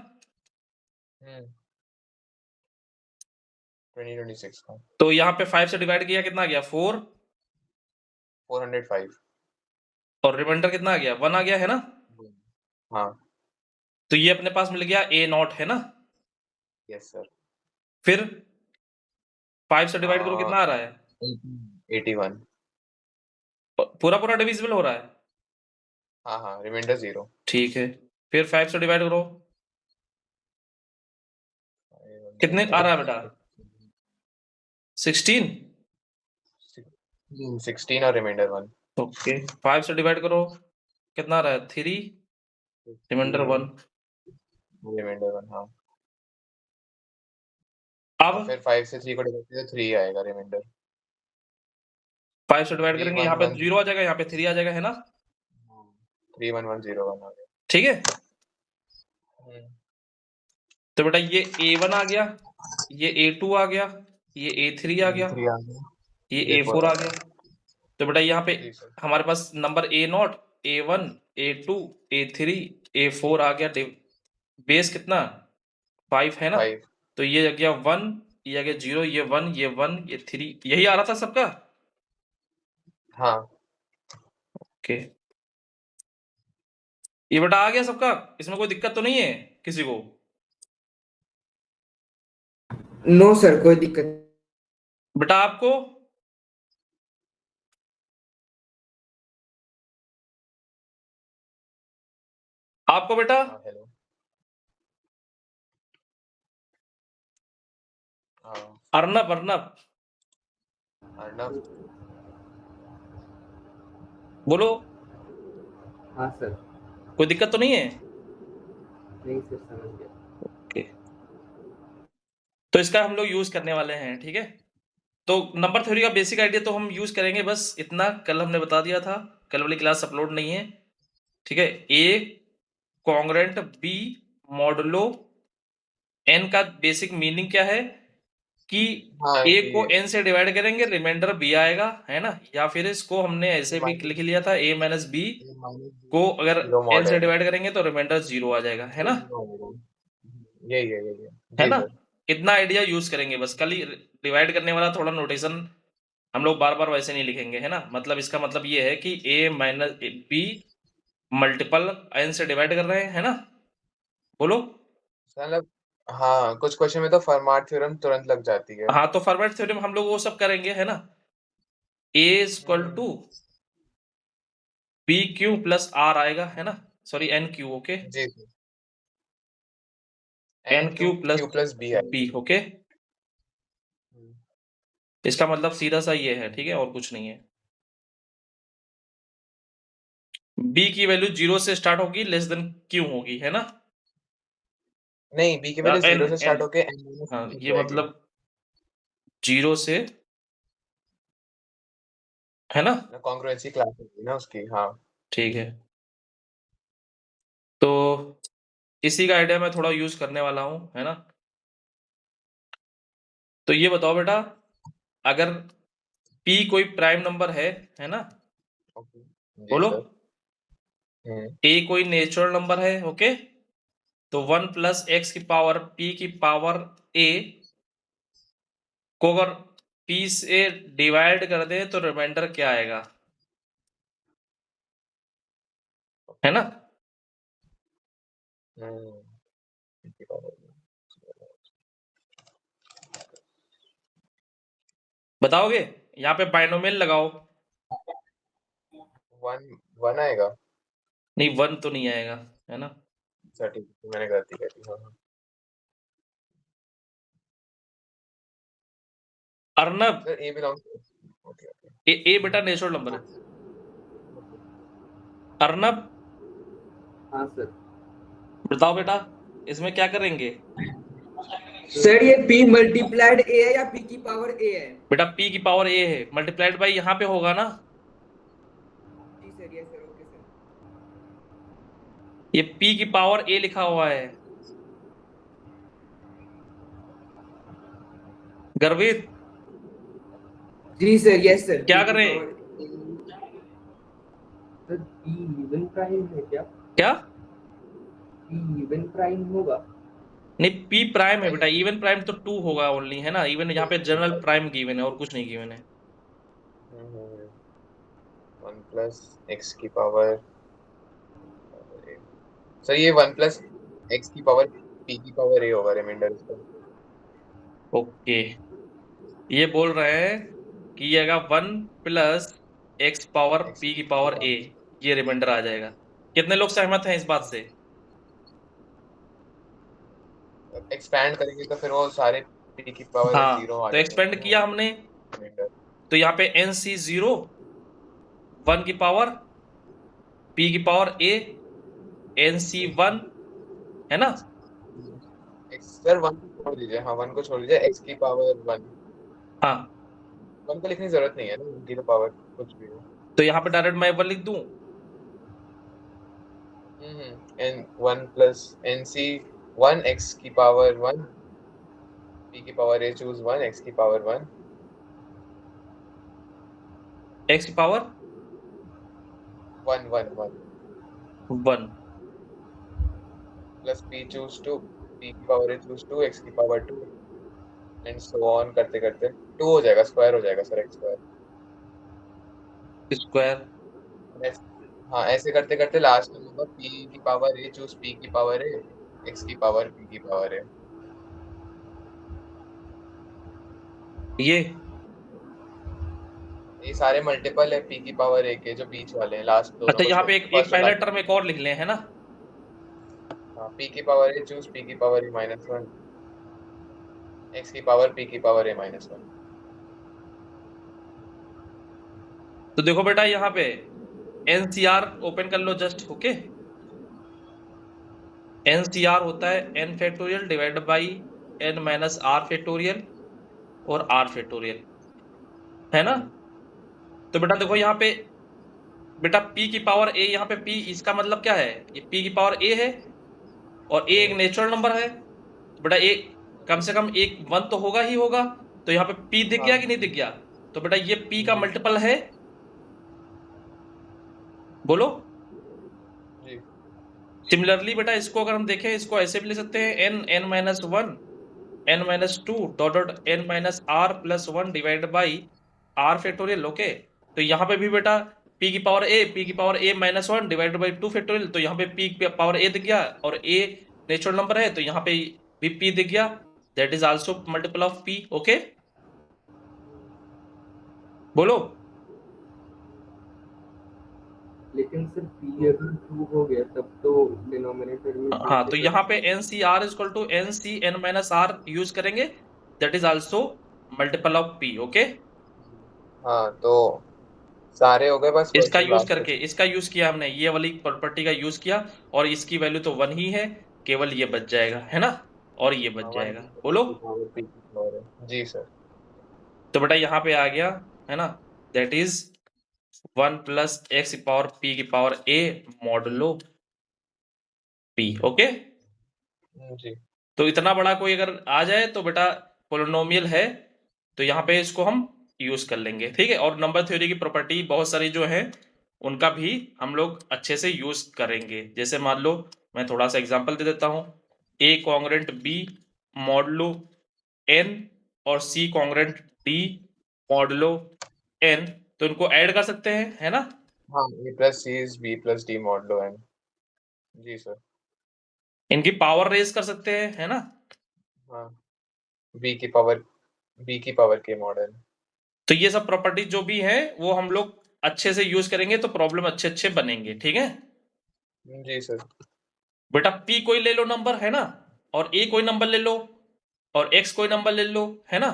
S2: 2026 का
S1: तो यहाँ पे 5 से डिवाइड किया, कितना आ गया? 4,
S2: 405।
S1: और रिमाइंडर कितना आ गया? 1 आ गया, है ना।
S2: हाँ
S1: तो ये अपने पास मिल गया A0, है ना।
S2: Yes sir.
S1: फिर 5 से डिवाइड करो, कितना आ रहा है?
S2: 81।
S1: पूरा पूरा डिविजिबल हो रहा है।
S2: हाँ हाँ रिमाइंडर 0।
S1: ठीक है, फिर 5 से डिवाइड करो, कितने आ रहा है बेटा? 16।
S2: 16 और रिमाइंडर 1।
S1: ओके, 5 से डिवाइड करो, कितना आ रहा है? 3, रिमाइंडर 1।
S2: रिमाइंडर 1 हाँ।
S1: अब
S2: और फिर 5 से 3 को डिवाइड करें तो 3 आएगा रिमाइंडर।
S1: 5 से डिवाइड करेंगे, यहाँ पे 0 आ जाएगा, यहाँ पे 3 आ जाएगा, है ना।
S2: 31101 आ गया।
S1: ठीक है, तो बेटा ये A1 आ गया, ये A2 आ गया, ये A3 आ गया,
S2: 3 आ गया,
S1: ये
S2: A4
S1: A4 आ गया। तो बेटा यहाँ पे
S2: जी सर।
S1: हमारे पास number A0, A1, A2, A3, A4 आ गया। बेस कितना? 5, है ना।
S2: 5
S1: तो ये आ गया 1, ये आ गया 0, ये 1, ये 1, ये 3, यही आ रहा था सबका।
S2: हाँ
S1: ओके, ये बेटा आ गया सबका, इसमें कोई दिक्कत तो नहीं है किसी को?
S3: नो सर, कोई दिक्कत।
S1: बेटा आपको? आपको बेटा?
S2: हाँ हेलो हाँ
S1: अर्नब, अर्नब
S2: अर्नब
S1: बोलो,
S3: हाँ सर।
S1: कोई दिक्कत तो नहीं है?
S3: नहीं सर, समझ गया।
S1: ओके, तो इसका हम लोग यूज करने वाले हैं, ठीक है। तो नंबर थ्योरी का बेसिक आइडिया तो हम यूज करेंगे, बस इतना कल हमने बता दिया था, कल वाली क्लास अपलोड नहीं है, ठीक है। ए कॉन्ग्रेंट बी मॉडुलो एन का बेसिक मीनिंग क्या है कि
S2: हाँ
S1: ए को
S2: ये
S1: एन से डिवाइड करेंगे, रिमाइंडर बी आएगा, है ना। या फिर इसको हमने ऐसे भी लिख लिया था, ए माइनस बी को अगर
S2: जीरो
S1: एन
S2: मॉड
S1: से
S2: है।
S1: डिवाइड करेंगे तो रिमाइंडर 0 आ जाएगा, है ना।
S2: यही है
S1: है
S2: जी
S1: ना,
S2: सर।
S1: इतना आइडिया यूज करेंगे बस। कल ही डिवाइड करने वाला थोड़ा नोटेशन हम लोग बार बार वैसे नहीं लिखेंगे, है ना। मतलब इसका मतलब ये है कि a minus be multiple n से डिवाइड कर रहे हैं, है ना। बोलो।
S2: मतलब हाँ, कुछ क्वेश्चन में तो फर्माट थ्योरम तुरंत लग जाती है।
S1: हाँ, तो फॉर्मेट थ्योरम हम लोग वो सब करेंगे, है ना। a equal to B Q plus R आएगा, है ना। Sorry N Q, okay.
S2: जी जी,
S1: N
S2: N
S1: Q
S2: Q plus B है।
S1: B, okay. इसका मतलब सीधा सा ये है, ठीक है, और कुछ नहीं है। b की वैल्यू 0 से स्टार्ट होगी, लेस देन q होगी, है ना।
S2: नहीं, बी की वैल्यू
S1: एन
S2: 0 से
S1: एन
S2: स्टार्ट होके n माइनस
S1: हाँ,
S2: वन तक
S1: ये
S2: जाएगी।
S1: मतलब 0 से, है ना।
S2: कॉन्ग्रुएंसी क्लास होगी ना उसकी, हाँ।
S1: ठीक है, तो इसी का आइडिया मैं थोड़ा यूज करने वाला हूँ, है ना। तो ये बताओ बेटा, अगर p कोई प्राइम नंबर है ना।
S2: ओके जी
S1: बोलो।
S2: सर। हम्म
S1: a कोई नेचुरल नंबर है, ओके। तो 1 प्लस एक्स की पावर p की पावर a को अगर p से डिवाइड कर दे तो रिमाइंडर क्या आएगा, है ना।
S2: ठीक है।
S1: बताओगे। यहाँ पे बाइनोमियल लगाओ।
S2: वन वन आएगा।
S1: नहीं, 1 तो नहीं आएगा, है ना।
S2: सर ठीक है, मैंने गलती कर दी, हाँ हाँ।
S1: अर्नब,
S2: सर ए बिलोंग्स, ओके ओके।
S1: ए बेटा नेचुरल नंबर है। अर्नब,
S3: हाँ सर।
S1: बताओ बेटा, इसमें क्या करेंगे।
S3: सर ये p मल्टीप्लाइड a है या p की पावर a है?
S1: बेटा p की पावर a है, मल्टीप्लाइड बाई यहाँ पे होगा ना।
S3: जी sir, yes sir, okay sir.
S1: ये p की पावर a लिखा हुआ है। गर्वित,
S3: जी सर, यस सर,
S1: क्या
S3: p की
S1: करें।
S3: Power sir p even prime है क्या?
S1: क्या।
S3: p इवन प्राइम होगा?
S1: नहीं, p प्राइम है बेटा,
S2: नहीं,
S1: इवन प्राइम तो 2 होगा ओनली, है ना। इवन यहाँ पे जनरल प्राइम गिवन है और कुछ नहीं गिवन है।
S2: वन प्लस एक्स की पावर, सर ये वन प्लस एक्स की पावर पी की पावर ए होगा रिमाइंडर इसका।
S1: ओके, ये बोल रहे हैं कि ये आएगा 1 plus X power
S2: x
S1: p की पावर a, ये रिमाइंडर आ जाएगा। कितने लोग सहमत हैं इस बात से।
S2: एक्सपैंड करेंगे तो फिर वो सारे पी की पावर
S1: हाँ,
S2: जीरो आ
S1: तो
S2: जाएंगे
S1: एक्सपेंड किया हमने,
S2: रिमाइंडर।
S1: तो यहाँ पे NC 0 1 की पावर p की पावर a NC 1, है ना।
S2: सर वन को छोड़ दीजिए, हाँ वन को छोड़ दीजिए, एक्स की पावर वन।
S1: हाँ,
S2: वन को लिखने की जरूरत नहीं है ना, उनकी तो पावर कुछ भी हो।
S1: तो यहाँ पे डायरेक्ट मैं 1 लिख दूं।
S2: N one plus N C one X की पावर वन, पी की power A choose one, X की पावर वन,
S1: x की power
S2: one one one
S1: 1,
S2: plus P choose two, P की power A choose two, X की power two, and so on करते करते to हो जाएगा, square हो जाएगा सर, एक्स स्क्वायर।
S1: स्क्वायर।
S2: हाँ, ऐसे करते करते लास्ट में होगा पी की पावर ए चूज पी की पावर ए, एक्स की पावर पी की पावर ए। ये सारे मल्टीपल है पी की पावर ए के, जो बीच वाले हैं लास्ट दोनों
S1: अच्छा,
S2: को
S1: यहाँ
S2: छोड़
S1: पे
S2: के,
S1: एक
S2: फर्स्ट और
S1: पहला
S2: लास्ट।
S1: टर्म एक और लिख लें, है ना।
S2: हाँ, पी की पावर ए चूज पी की पावर ए माइनस वन, एक्स की पावर पी की पावर ए माइनस वन।
S1: तो देखो बेटा, यहाँ पे NCR ओपन कर लो जस्ट, ओके। NCR होता है n factorial divide by n minus r factorial और r फैक्टोरियल, है ना। तो बेटा देखो यहाँ पे, बेटा p की पावर a, यहाँ पे p इसका मतलब क्या है, ये p की पावर a है और a एक नेचुरल नंबर है, तो बेटा a कम से कम एक 1 तो होगा ही होगा। तो यहाँ पे p दिख
S2: हाँ
S1: गया कि नहीं दिख गया। तो बेटा ये p का
S2: जी
S1: मल्टीपल है। बोलो।
S2: जी।
S1: सिमिलरली बेटा, इसको अगर हम देखें, इसको ऐसे भी लिख सकते हैं n n minus 1 n minus two dot dot n minus R plus one divide by R factorial. Okay, तो यहाँ पे भी बेटा p की power a minus one divide by two factorial, तो यहाँ पे p की पावर a दिख गया और a नेचुरल नंबर है तो यहाँ पे भी p दिख गया, that is also multiple of p। Okay, बोलो।
S3: लेकिन सर p अगर 2 हो गया तब तो डिनोमिनेटर में
S1: हाँ, तो यहाँ पे NCR is equal to NCN minus R use करेंगे, that is also multiple of p। Okay,
S2: हाँ, तो सारे हो गए, बस
S1: इसका
S2: वैसे
S1: यूज
S2: लास्ट
S1: करके इसका यूज किया हमने, ये वाली प्रॉपर्टी का यूज किया और इसकी वैल्यू तो 1 ही है, केवल ये बच जाएगा, है ना, और ये बच जाएगा। बोलो।
S2: जी सर।
S1: तो बेटा यहाँ पे आ गया, है ना, that is 1 plus X power p की power a modulo p। Okay,
S2: जी
S1: तो इतना बड़ा कोई अगर आ जाए तो बेटा पोलिनोमियल है, तो यहाँ पे इसको हम यूज कर लेंगे, ठीक है। और नंबर थ्योरी की प्रॉपर्टी बहुत सारी जो है उनका भी हम लोग अच्छे से यूज करेंगे। जैसे मान लो मैं थोड़ा सा एग्जांपल दे देता हूँ, a congruent b modulo n और c congruent d modulo n, तो इनको ऐड कर सकते हैं, है ना।
S2: हाँ, A plus C is B plus D modulo N. जी सर।
S1: इनकी पावर रेज कर सकते हैं, है ना।
S2: हाँ, बी की पावर के मॉडल।
S1: तो ये सब प्रॉपर्टी जो भी है वो हम लोग अच्छे से यूज करेंगे तो प्रॉब्लम अच्छे अच्छे बनेंगे, ठीक है।
S2: जी सर।
S1: बेटा p कोई ले लो नंबर, है ना, और a कोई नंबर ले लो और x कोई नंबर ले लो, है ना।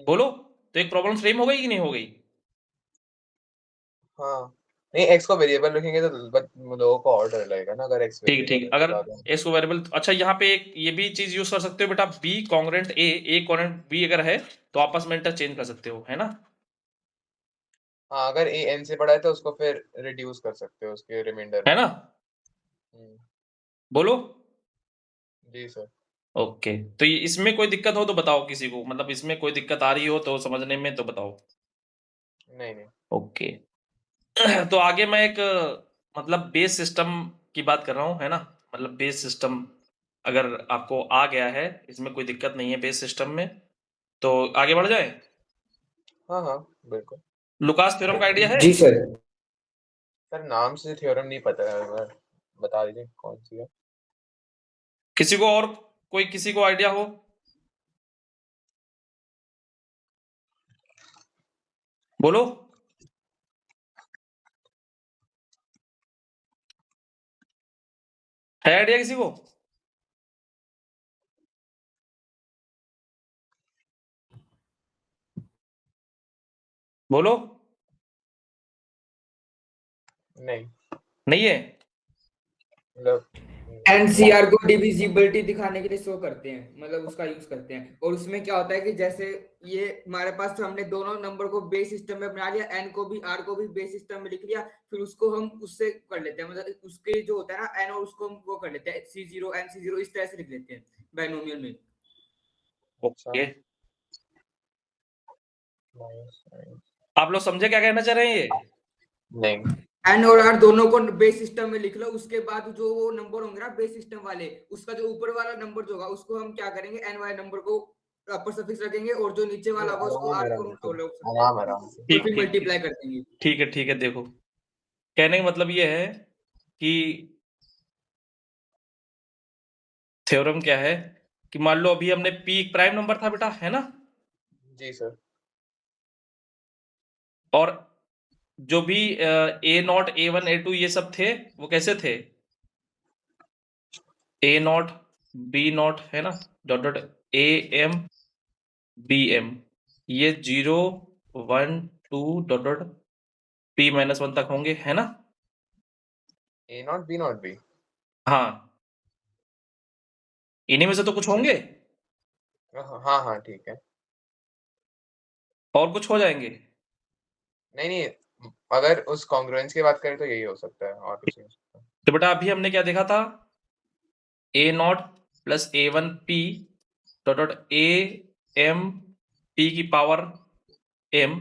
S1: बोलो, तो एक प्रॉब्लम फ्रेम हो गई कि नहीं हो गई।
S2: हाँ, नहीं, एक्स को वेरिएबल रखेंगे तो लोगों को और डर लगेगा ना, अगर एक्स
S1: ठीक
S2: वेरिएबल
S1: ठीक,
S2: है तो
S1: अगर
S2: ज्यादा।
S1: x को वेरिएबल, अच्छा यहाँ पे एक ये भी चीज यूज कर सकते हो बेटा, b congruent a congruent b अगर है तो आपस में इंटरचेंज कर सकते हो, है ना।
S2: हाँ, अगर ए एन से बड़ा है तो उसको फिर रिड्यूस कर सकते हो उसके रिमाइंडर
S1: है
S2: में।
S1: ना, बोलो।
S2: जी सर।
S1: ओके, तो ये इसमें कोई दिक्कत हो तो बताओ किसी को, मतलब इसमें कोई दिक्कत आ रही हो तो समझने में तो बताओ।
S2: नहीं नहीं।
S1: ओके, तो आगे मैं एक मतलब बेस सिस्टम की बात कर रहा हूँ, है ना, मतलब बेस सिस्टम अगर आपको आ गया है, इसमें कोई दिक्कत नहीं है बेस सिस्टम में, तो आगे बढ़ जाए।
S2: हाँ हाँ, बिल्कुल।
S1: लुकास थ्योरम का आइडिया है।
S3: जी सर।
S2: सर, नाम से थ्योरम नहीं पता है, बता दीजिए कौन सी है।
S1: किसी को और, कोई किसी को आइडिया हो, बोलो। है आइडिया किसी को। बोलो।
S2: नहीं,
S1: नहीं है।
S2: मतलब
S3: एनसीआर को डिविजिबिलिटी दिखाने के लिए शो करते हैं, मतलब उसका यूज करते हैं। और उसमें क्या होता है कि जैसे ये हमारे पास तो हमने दोनों नंबर को बेस सिस्टम में बना लिया, एन को भी आर को भी बेस सिस्टम में लिख लिया, फिर उसको हम उससे कर लेते हैं, मतलब उसके जो होता है ना एन, और उसको हम वो कर लेते हैं C0 NC0 इस तरह से लिख लेते हैं बाइनोमियल में।
S2: अच्छा।
S1: ओके, आप लोग समझे क्या कहना चाह रहे हैं ये।
S2: नहीं।
S3: एन और आर दोनों को बेस सिस्टम में लिख लो, उसके बाद जो वो नंबर होंगे ना बेस सिस्टम वाले, उसका जो ऊपर वाला नंबर जो होगा उसको हम क्या करेंगे, एन वाले नंबर को अपर सफिक्स रखेंगे, और जो नीचे वाला होगा उसको आर
S2: आराम
S3: को
S2: आराम आराम से।
S3: और
S1: ठीक
S3: फिर
S1: ठीक
S3: मल्टीप्लाई कर देंगे।
S1: ठीक है ठीक है, देखो कहने का मतलब ये है कि थ्योरम क्या है कि मान लो अभी हमने p एक प्राइम नंबर था बेटा, है ना,
S2: जी सर।
S1: और जो भी A0 A1 A2 ये सब थे वो कैसे थे, A0 B0, है ना, डॉट डॉट AM BM, ये 0 1 2 डॉट डॉट P-1 तक होंगे, है ना।
S2: A0 B0 भी।
S1: हाँ, इन्हीं में से तो कुछ होंगे
S2: हाँ हाँ, ठीक है।
S1: और कुछ हो जाएंगे।
S2: नहीं नहीं, अगर उस कॉन्ग्रुएंस की बात करें तो यही हो सकता है, और कुछ नहीं हो सकता।
S1: तो बेटा अभी हमने क्या देखा था, A0 plus A1P dot dot AM P की पावर M,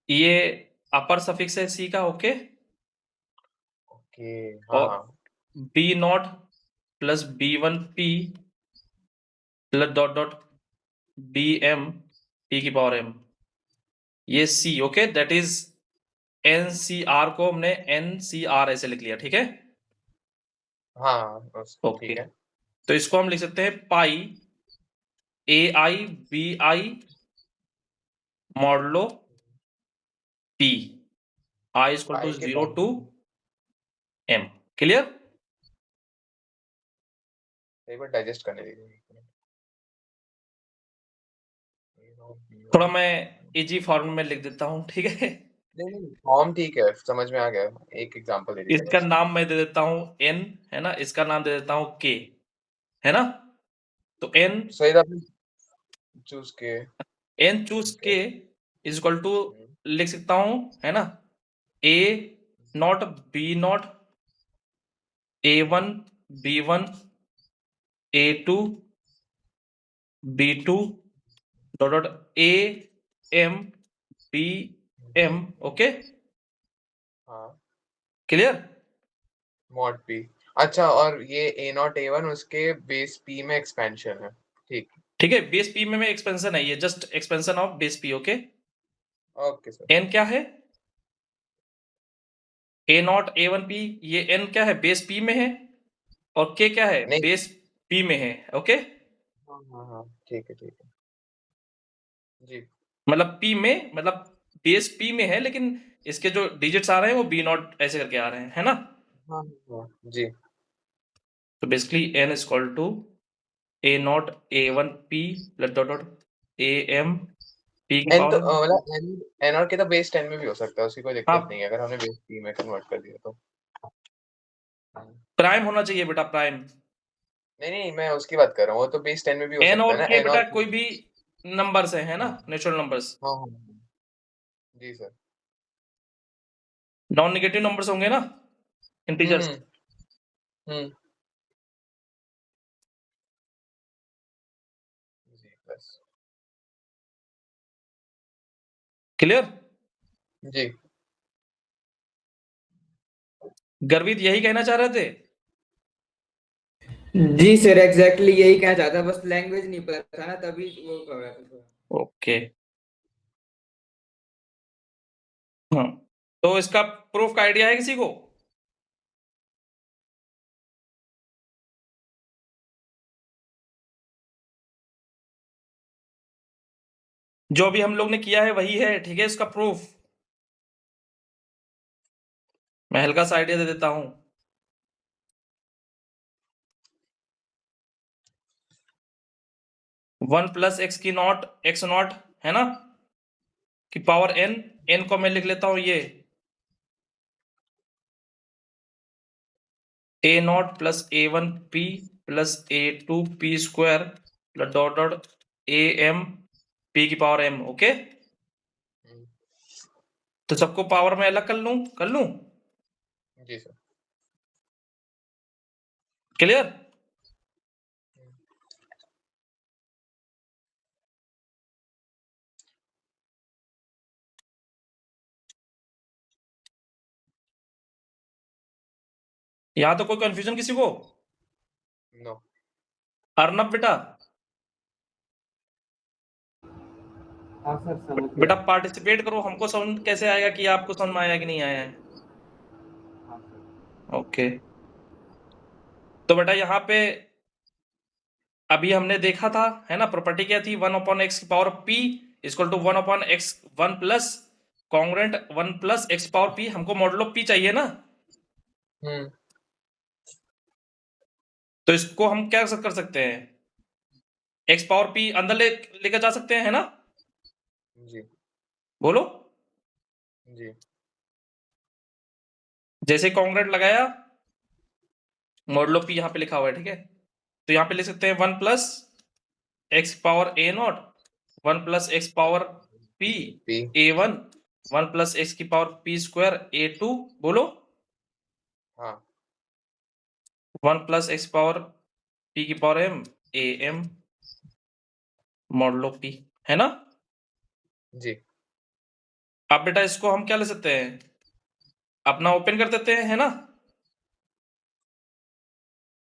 S1: ये अपर सफिक्स है C का। Okay,
S2: okay. हाँ
S1: और
S2: हाँ।
S1: B0 plus B1P plus dot dot B M P की पावर एम, ये C. Okay, that is NCR को हमने एनसीआर ऐसे लिख लिया, ठीक है।
S2: हाँ
S1: ओके,
S2: ठीक है।
S1: तो इसको हम लिख सकते हैं pi A I B I modulo P, I is equal to
S2: pi के
S1: 0
S2: बाद
S1: टू एम। क्लियर?
S2: एक बार डाइजेस्ट करने दीजिए।
S1: थोड़ा मैं इजी फॉर्म में लिख देता हूँ, ठीक है।
S2: नहीं नहीं, फॉर्म ठीक है, समझ में आ गया। एक एग्जांपल दे दीजिए
S1: इसका
S2: बस।
S1: नाम मैं दे देता हूँ एन, है ना, इसका नाम दे देता हूँ के, है ना। तो एन
S2: सही था, आपने चूज के।
S1: एन चूज
S2: ठीक है।
S1: के इज इक्वल टू
S2: हम्म,
S1: लिख सकता हूँ, है ना, A not B not A one B one A two B two dot dot A M B M. Okay,
S2: हाँ
S1: क्लियर?
S2: Mod P. अच्छा, और ये ए नॉट ए वन उसके बेस पी में एक्सपेंशन है। ठीक।
S1: ठीक है, बेस पी में एक्सपेंशन है, ये just expansion of base P. Okay,
S2: okay sir.
S1: N क्या है? A not A one P, ये एन क्या है? बेस पी में है। और के क्या है?
S2: नहीं।
S1: बेस पी में है। ओके,
S2: हाँ हाँ हाँ, ठीक है ठीक है। जी।
S1: मतलब पी में, मतलब बेस पी में है, लेकिन इसके जो डिजिट्स आ रहे हैं वो बी नॉट ऐसे करके आ रहे हैं, है ना।
S2: हाँ हाँ जी।
S1: तो basically N is equal to A not A one P plus dot dot A M P की
S2: एन तो
S1: पावर एन।
S2: मतलब एन और के तो बेस 10 में भी हो सकता है, उसकी कोई दिक्कत नहीं
S1: हाँ,
S2: है अगर हमने बेस पी में कन्वर्ट कर दिया तो।
S1: प्राइम होना चाहिए बेटा, प्राइम।
S2: नहीं नहीं, मैं उसकी बात कर रहा हूँ, वो तो बेस 10 में भी हो
S1: एन
S2: सकता
S1: और
S2: है ना,
S1: के
S2: एन
S1: बेटा
S2: और
S1: कोई
S2: के।
S1: भी नंबर्स है ना,
S2: हाँ
S1: नेचुरल नंबर्स।
S2: हाँ हाँ हाँ, जी सर।
S1: नॉन नेगेटिव नंबर्स होंगे ना, इंटीजर्स।
S2: हम्म हम्म। जी बस।
S1: क्लियर?
S2: जी।
S1: गर्वित यही कहना चाह रहे थे?
S3: जी सर, एग्जैक्टली यही कहना चाहता, बस लैंग्वेज नहीं पता था ना, तभी वो कर रहा था थोड़ा।
S1: ओके, हाँ, तो इसका प्रूफ का आइडिया है किसी को? जो भी हम लोग ने किया है वही है, ठीक है, इसका प्रूफ मैं हल्का सा आइडिया दे देता हूं। 1 प्लस एक्स की नॉट एक्स नॉट, है ना, की पावर एन। एन को मैं लिख लेता हूं ये A not plus A one P plus A two P square plus dot dot A M P की पावर एम। ओके,
S2: हम्म,
S1: तो सबको पावर में अलग कर लूं।
S2: जी सर।
S1: क्लियर? यहां तो कोई कंफ्यूजन किसी को?
S2: नो।
S1: अर्नब बेटा,
S3: हाँ सर, समझ
S1: बेटा
S3: गया।
S1: पार्टिसिपेट करो, हमको समझ कैसे आएगा कि आपको समझ में आया कि नहीं आया है।
S3: हाँ सर।
S1: ओके, तो बेटा यहाँ पे अभी हमने देखा था, है ना, प्रॉपर्टी क्या थी, 1/x की power p equal to 1/x 1 plus congruent 1 plus X power p। हमको मॉडल ऑफ p चाहिए ना,
S2: हम्म।
S1: तो इसको हम क्या कर सकते हैं, x पावर p अंदर लेकर जा सकते हैं, है ना।
S2: जी
S1: बोलो,
S2: जी।
S1: जैसे कॉन्ग्रुएंट लगाया, मॉडल ऑफ p यहाँ पे लिखा हुआ है, ठीक है, तो यहाँ पे लिख सकते हैं 1 plus X power a not 1 plus X power p
S2: P.
S1: a1 1 plus x की पावर p स्क्वायर a2। बोलो,
S2: हाँ
S1: 1 प्लस एक्स पावर p की power m a m modulo p, है ना।
S2: जी।
S1: अब बेटा इसको हम क्या ले सकते हैं, अपना ओपन कर देते हैं, है ना।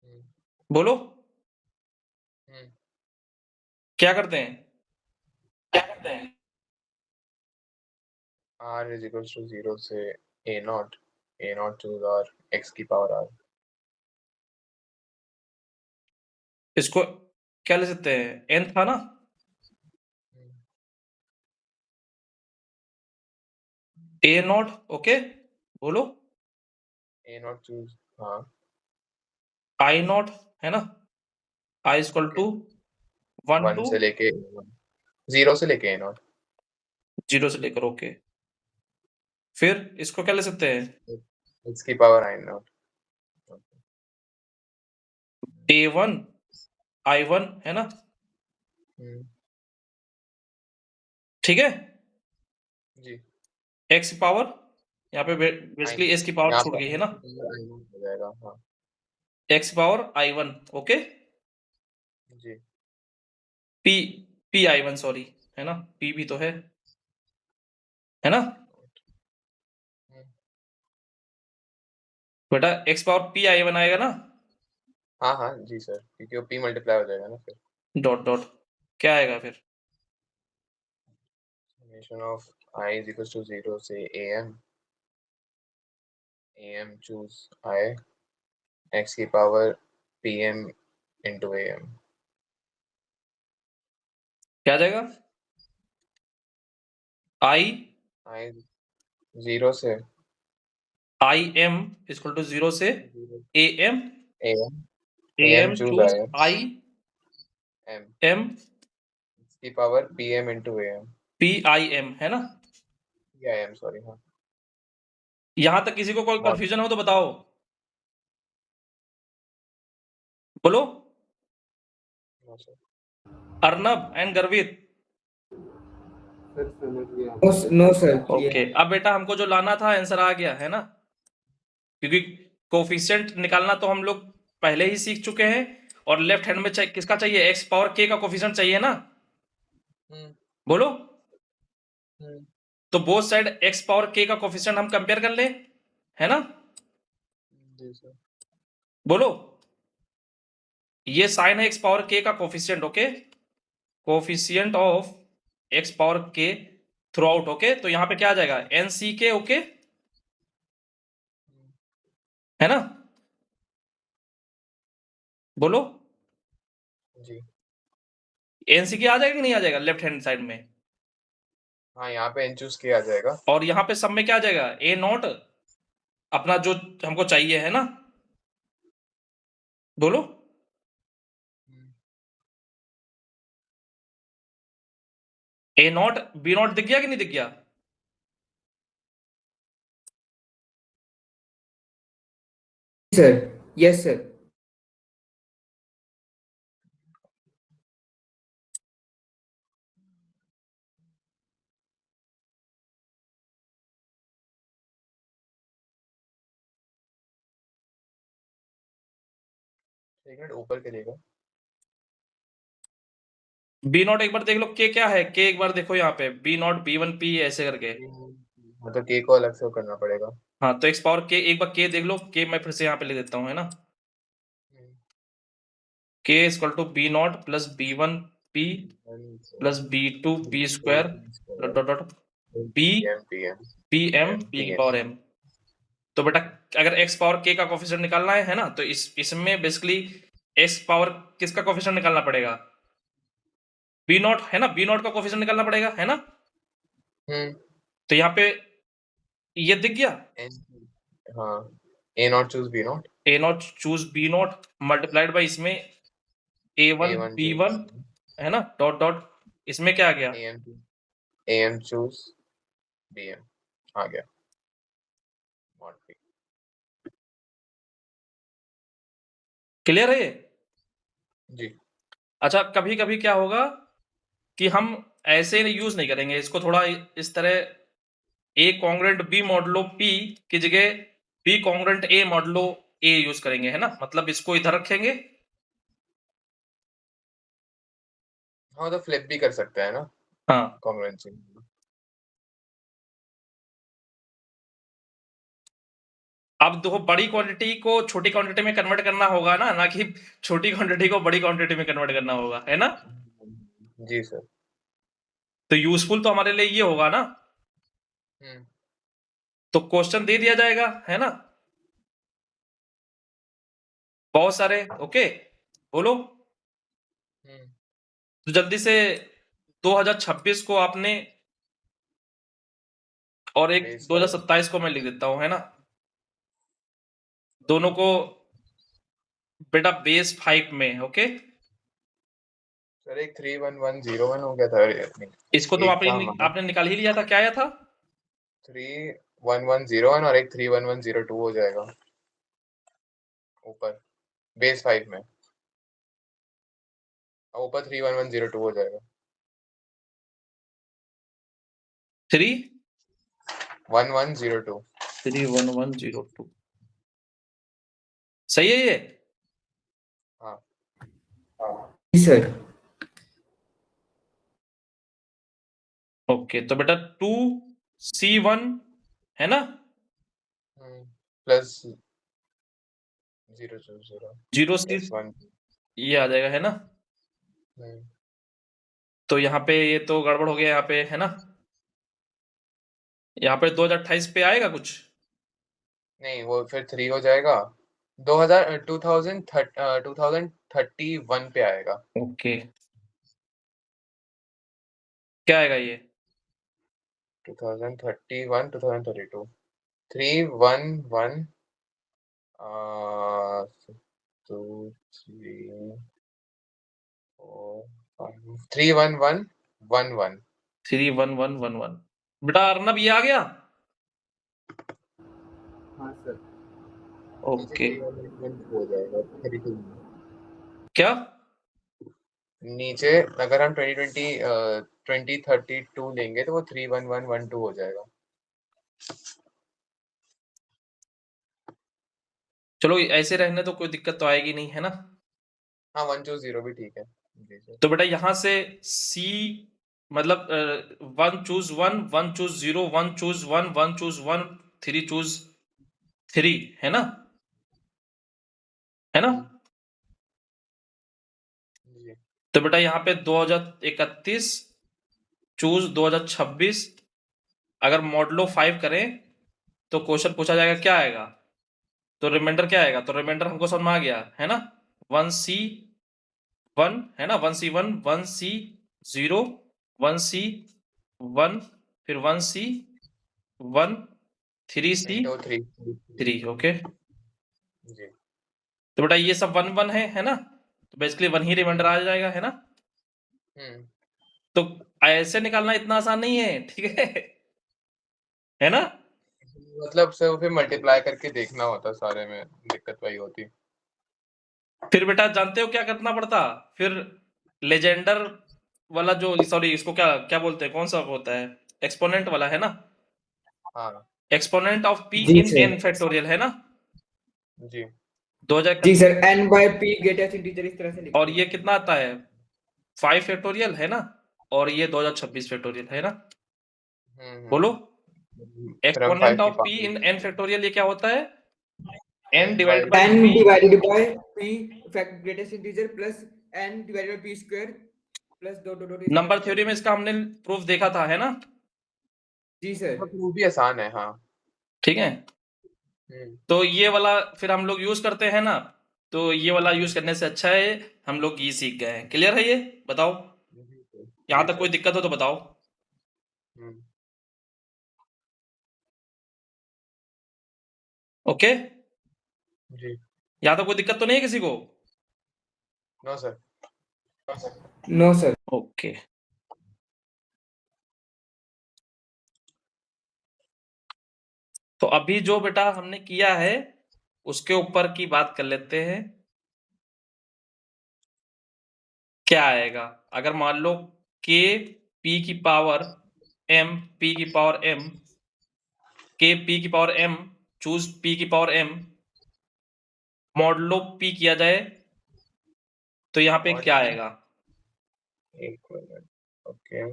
S2: हम्म
S1: बोलो,
S2: हम्म।
S1: क्या करते हैं?
S2: r is equals to 0 से a not choose r x की पावर r।
S1: इसको क्या ले सकते हैं? n था ना, a नॉट। ओके, बोलो।
S2: a नॉट choose, हाँ
S1: i नॉट है ना, i इक्वल टू 1
S2: 1
S1: टू
S2: से लेके 0 से लेके a नॉट
S1: 0 से लेकर। ओके, फिर इसको क्या ले सकते हैं?
S2: x की power i not.
S1: a1 i1 है ना, ठीक है।
S2: जी
S1: x की पावर यहाँ पे बेसिकली s की पावर
S2: यहाँ
S1: छूट
S2: पर
S1: गई है ना,
S2: i नॉट हो जाएगा, हाँ
S1: x की पावर i1। ओके,
S2: जी
S1: p p i1 सॉरी, है ना, p भी तो है ना बेटा, x पावर p i1 आएगा ना,
S2: हाँ हाँ जी सर, क्योंकि वो p मल्टीप्लाई हो जाएगा ना फिर।
S1: डॉट डॉट क्या आएगा फिर?
S2: Summation of i is equals to 0 से am choose i x की पावर pm into am।
S1: क्या आ जाएगा?
S2: i 0 से
S1: i m इक्वल टू 0 से am
S2: am choose
S1: choose
S2: i
S1: i
S2: m
S1: m
S2: की power pm into am
S1: p i m है ना।
S2: am सॉरी, हाँ
S1: यहां तक किसी को कोई
S2: हाँ
S1: कंफ्यूजन हो तो बताओ, बोलो।
S2: हाँ सर।
S1: अर्नब एंड गर्वित।
S3: नो सर,
S1: ओके, अब बेटा हमको जो लाना था आंसर आ गया है ना, क्योंकि कोफिशिएंट निकालना तो हम लोग पहले ही सीख चुके हैं, और लेफ्ट हैंड में किसका चाहिए? एक्स पावर के का कोफिशिएंट चाहिए ना, बोलो। तो बोथ साइड एक्स पावर के का कोफिशिएंट हम कंपेयर कर ले, है ना,
S2: जी सर।
S1: बोलो। ये साइन है एक्स पावर के का coefficient. Okay, coefficient of x power के थ्रू आउट। ओके, तो यहां पे क्या आ जाएगा? एन सी के। ओके, है ना, बोलो।
S2: जी
S1: एनसीके आ जाएगा कि नहीं आ जाएगा लेफ्ट हैंड साइड में?
S2: हाँ, यहाँ पे n चूज किया आ जाएगा।
S1: और यहाँ पे सब में क्या आ जाएगा? ए नॉट, अपना जो हमको चाहिए, है ना, बोलो। ए नॉट बी नॉट दिख गया कि नहीं दिख गया?
S3: Sir, yes sir.
S2: एक मिनट ऊपर करिएगा।
S1: बी नॉट एक बार देख लो, के क्या है, के एक बार देखो यहाँ पे, B not B one P ऐसे करके।
S2: मतलब के को अलग से करना पड़ेगा।
S1: हाँ, तो एक्स पावर के एक बार के देख लो, के मैं फिर से यहाँ पे ले देता हूँ, है ना, K equal to B not plus B one P plus B two P square dot dot dot B P M P की पावर एम। तो बेटा अगर एक्स पावर के का कोफिशिएंट निकालना है ना, तो इसमें बेसिकली एक्स पावर किसका कोफिशिएंट निकालना पड़ेगा? बी नॉट, है ना, बी नॉट का कोफिशिएंट निकालना पड़ेगा, है ना। तो यहाँ पे ये दिख गया,
S2: हाँ, A not choose B not,
S1: A not choose B not multiplied by इसमें ए वन बी वन, है ना, डॉट डॉट इसमें क्या आ गया?
S2: A M choose B M आ गया।
S1: क्लियर है ये?
S2: जी
S1: अच्छा, कभी कभी क्या होगा कि हम ऐसे यूज नहीं करेंगे इसको, थोड़ा इस तरह ए कॉन्ग्रेंट बी मॉडलो पी की जगह बी कॉन्ग्रेंट ए मॉडलो ए यूज करेंगे, है ना, मतलब इसको इधर रखेंगे।
S2: हाँ, तो फ्लिप भी कर सकते हैं ना,
S1: हाँ,
S2: कॉन्ग्रुएंसी।
S1: अब देखो बड़ी क्वांटिटी को छोटी क्वांटिटी में कन्वर्ट करना होगा ना कि छोटी क्वांटिटी को बड़ी क्वांटिटी में कन्वर्ट करना होगा, है ना।
S2: जी सर।
S1: तो यूजफुल तो हमारे लिए ये होगा ना, तो क्वेश्चन दे दिया जाएगा, है ना, बहुत सारे। ओके, बोलो। तो जल्दी से 2026 को आपने, और एक
S2: Base
S1: 2027 को मैं लिख देता हूं, है ना, दोनों को बेटा बेस 5 में। ओके,
S2: सर एक 31101 हो गया था,
S1: इसको तो
S2: एक था
S1: आपने निकाल ही लिया था, क्या आया था?
S2: 31101 और एक 31102 हो जाएगा ऊपर बेस 5 में, और ऊपर 31102 हो जाएगा। 1102।
S1: 31102 सही है ये?
S2: हाँ
S3: जी सर।
S1: ओके, तो बेटा 2C1 है ना,
S2: प्लस 000
S1: 0C
S2: प्लस 1।
S1: ये आ जाएगा, है ना। तो यहाँ पे ये तो गड़बड़ हो गया, यहाँ पे, है ना, यहाँ पे 2028 पे आएगा कुछ?
S2: नहीं, वो फिर 3 हो जाएगा। 2031 पे आएगा।
S1: ओके, क्या आएगा ये?
S2: 2031 2032 311 2 3 4 5 31111।
S1: 31111 बेटा अर्नब ये आ गया।
S3: हाँ सर।
S2: नीचे
S1: ओके,
S2: 31112 हो जाएगा 32 में।
S1: क्या?
S2: नीचे अगर हम 2032 लेंगे तो वो 31112 हो जाएगा।
S1: चलो ऐसे रहने तो कोई दिक्कत तो आएगी नहीं, है ना।
S2: हाँ 120 भी ठीक है। जी सर।
S1: तो बेटा यहाँ से सी, मतलब 1 choose 1, 1 choose 0, 1 choose 1, 1 choose 1, 3 choose 3, है ना, है ना।
S2: जी
S1: तो बेटा यहाँ पे 2031 चूज 2026, अगर मॉडलो 5 करें तो क्वेश्चन पूछा जाएगा, क्या आएगा, तो रिमाइंडर क्या आएगा, तो रिमाइंडर हमको समझ में आ गया, है ना, 1C1, है ना, 1C1, 1C0, 1C1, फिर 1C1, 3C3।
S2: 803।
S1: ओके,
S2: जी
S1: तो बेटा ये सब 1 1 है ना, तो बेसिकली 1 ही रिमाइंडर आ जाएगा, है ना। तो ऐसे निकालना इतना आसान नहीं है, ठीक है ना।
S2: मतलब सर फिर मल्टीप्लाई करके देखना होता, सारे में दिक्कत वही होती।
S1: फिर बेटा जानते हो क्या करना पड़ता, फिर लेजेंडर वाला जो, सॉरी इसको क्या क्या बोलते हैं, कौन सा होता है, एक्सपोनेंट वाला, है ना,
S2: हाँ
S1: एक्सपोनेंट ऑफ पी
S3: जी
S1: इन
S3: सर।
S1: एन फैक्टोरियल, है ना,
S2: जी
S1: 2031।
S3: जी sir, n by p greatest integer इस तरह से लिखते
S1: और
S3: हैं।
S1: ये कितना आता है, 5 फैक्टोरियल, है ना, और ये 2026 फैक्टोरियल, है ना। बोलो,
S2: फिर हम
S1: एक्सपोनेंट
S2: 5 की
S1: of P in an
S2: power
S1: factorial ये क्या होता है, n
S2: n by
S1: divided by
S3: n
S1: p।
S3: Divided by p greatest integer plus n divided by p square plus dot dot इस तरह
S1: नंबर
S3: से
S1: थ्योरी में
S3: चलते हैं।
S1: इसका हमने प्रूफ देखा था, है ना।
S3: जी सर।
S2: वो भी आसान है। हाँ
S1: ठीक है, तो ये वाला फिर हम लोग यूज करते हैं ना, तो ये वाला यूज करने से अच्छा है हम लोग ये सीख गए हैं। क्लियर है ये? बताओ, यहां
S2: जी
S1: तक कोई
S2: सर।
S1: दिक्कत हो तो बताओ। ओके,
S2: जी
S1: यहां तक कोई दिक्कत तो नहीं है किसी को?
S2: No sir.
S3: No sir.
S1: Okay, तो अभी जो बेटा हमने किया है उसके ऊपर की बात कर लेते हैं। क्या आएगा अगर मान लो k p की पावर m, p की पावर m, k p की पावर m, चूज p की पावर m, मॉडलो p किया जाए तो यहाँ पे क्या आएगा?
S2: एक मिनट। ओके,